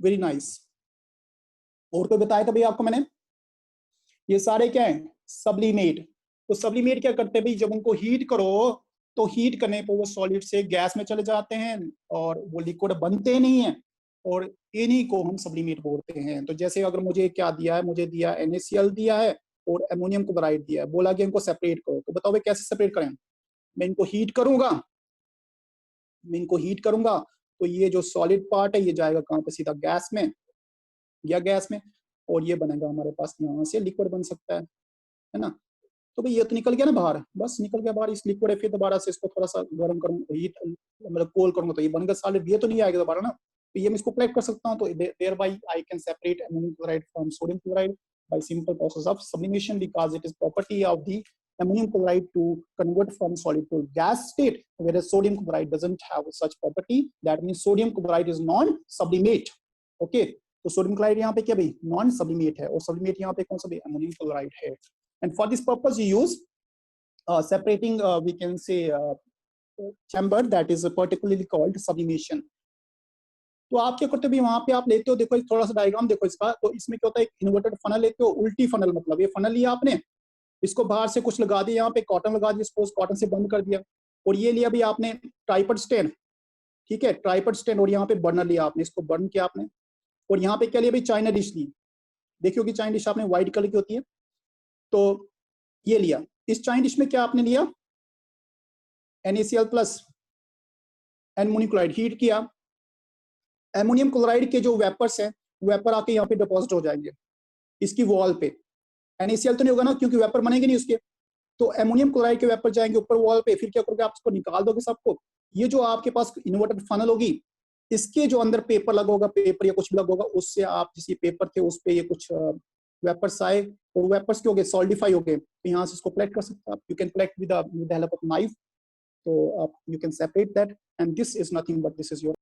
very nice. और कोई बताया था भाई आपको मैंने, ये सारे क्या है, सब्लिमेट। तो सब्लिमेट क्या करते हैं भाई, जब उनको हीट करो तो हीट करने पर वो सॉलिड से गैस में चले जाते हैं और वो लिक्विड बनते नहीं है, और इन्हीं को हम सब्लिमेट बोलते हैं। तो जैसे अगर मुझे क्या दिया है, मुझे दिया NaCl दिया है और अमोनियम क्लोराइड दिया है, बोला कि इनको सेपरेट करो, तो बताओ भाई कैसे सेपरेट करें। मैं इनको हीट करूंगा तो ये जो सॉलिड पार्ट है ये जाएगा कहाँ पे, सीधा गैस में, और ये बनेगा हमारे पास, यहाँ से लिक्विड बन सकता है ना। तो भाई ये तो निकल गया ना बाहर, बस निकल गया बाहर इस लिक्विड है, फिर दोबारा से इसको थोड़ा सा गर्म करूंगा, हीट मतलब कोल करूंगा तो ये बन गया सॉलिड, ये तो नहीं आएगा दोबारा ना। तो ये मैं इसको कलेक्ट कर सकता हूँ, तो thereby I can separate ammonium chloride from sodium chloride by simple process of sublimation, because it is property of the ammonium chloride to convert from solid to gas state, whereas sodium chloride doesn't have such property. That means sodium chloride is non-sublimate. Okay, तो सोडियम क्लोराइड यहाँ पे क्या भाई, नॉन सब्लिमेट है, और सब्लिमेट यहाँ पे कौन सा भाई, अमोनियम क्लोराइड है। And for this purpose you use separating we can say chamber that is particularly called sublimation। तो आप क्या करते हो भी, वहां पे आप लेते हो, देखो थोड़ा सा डायग्राम देखो इसका, तो इसमें क्या होता है, एक इन्वर्टेड फनल लेते हो, उल्टी फनल, मतलब ये फनल लिया आपने, इसको बाहर से कुछ लगा दिया, यहाँ पे कॉटन लगा दिया, सपोज कॉटन से बंद कर दिया, और ये लिया भी आपने ट्राइपड स्टैंड, ठीक है, ट्राइपड स्टैंड, और यहाँ पे बर्नर लिया आपने, इसको बर्न किया आपने, और यहाँ पे क्या लिया भाई, चाइना डिश ली, देखियो कि चाइना डिश आपने व्हाइट कलर की होती है, तो ये लिया, इस चाइना डिश में क्या आपने लिया, NaCl plus ammonium chloride, heat किया, अमोनियम क्लोराइड के जो वेपर्स हैं, वेपर आके यहाँ पे डिपॉजिट हो जाएंगे इसकी वॉल पे। NaCl तो नहीं होगा ना, क्योंकि वेपर बनेंगे नहीं उसके, तो अमोनियम क्लोराइड के वेपर जाएंगे ऊपर वॉल पे, फिर क्या करोगे आप इसको निकाल दोगे सबको। ये जो आपके पास इन्वर्टेड फनल होगी, इसके जो अंदर पेपर लगा होगा, पेपर या कुछ भी लगा होगा, उससे आप जिस पेपर थे उस पे ये कुछ वेपर्स आए, और वेपर्स के हो गए सॉलिडिफाई हो गए, तो यहाँ से इसको कलेक्ट कर सकते हैं आप, you can collect with the help of knife. तो आप you can separate that, and this is nothing but this is your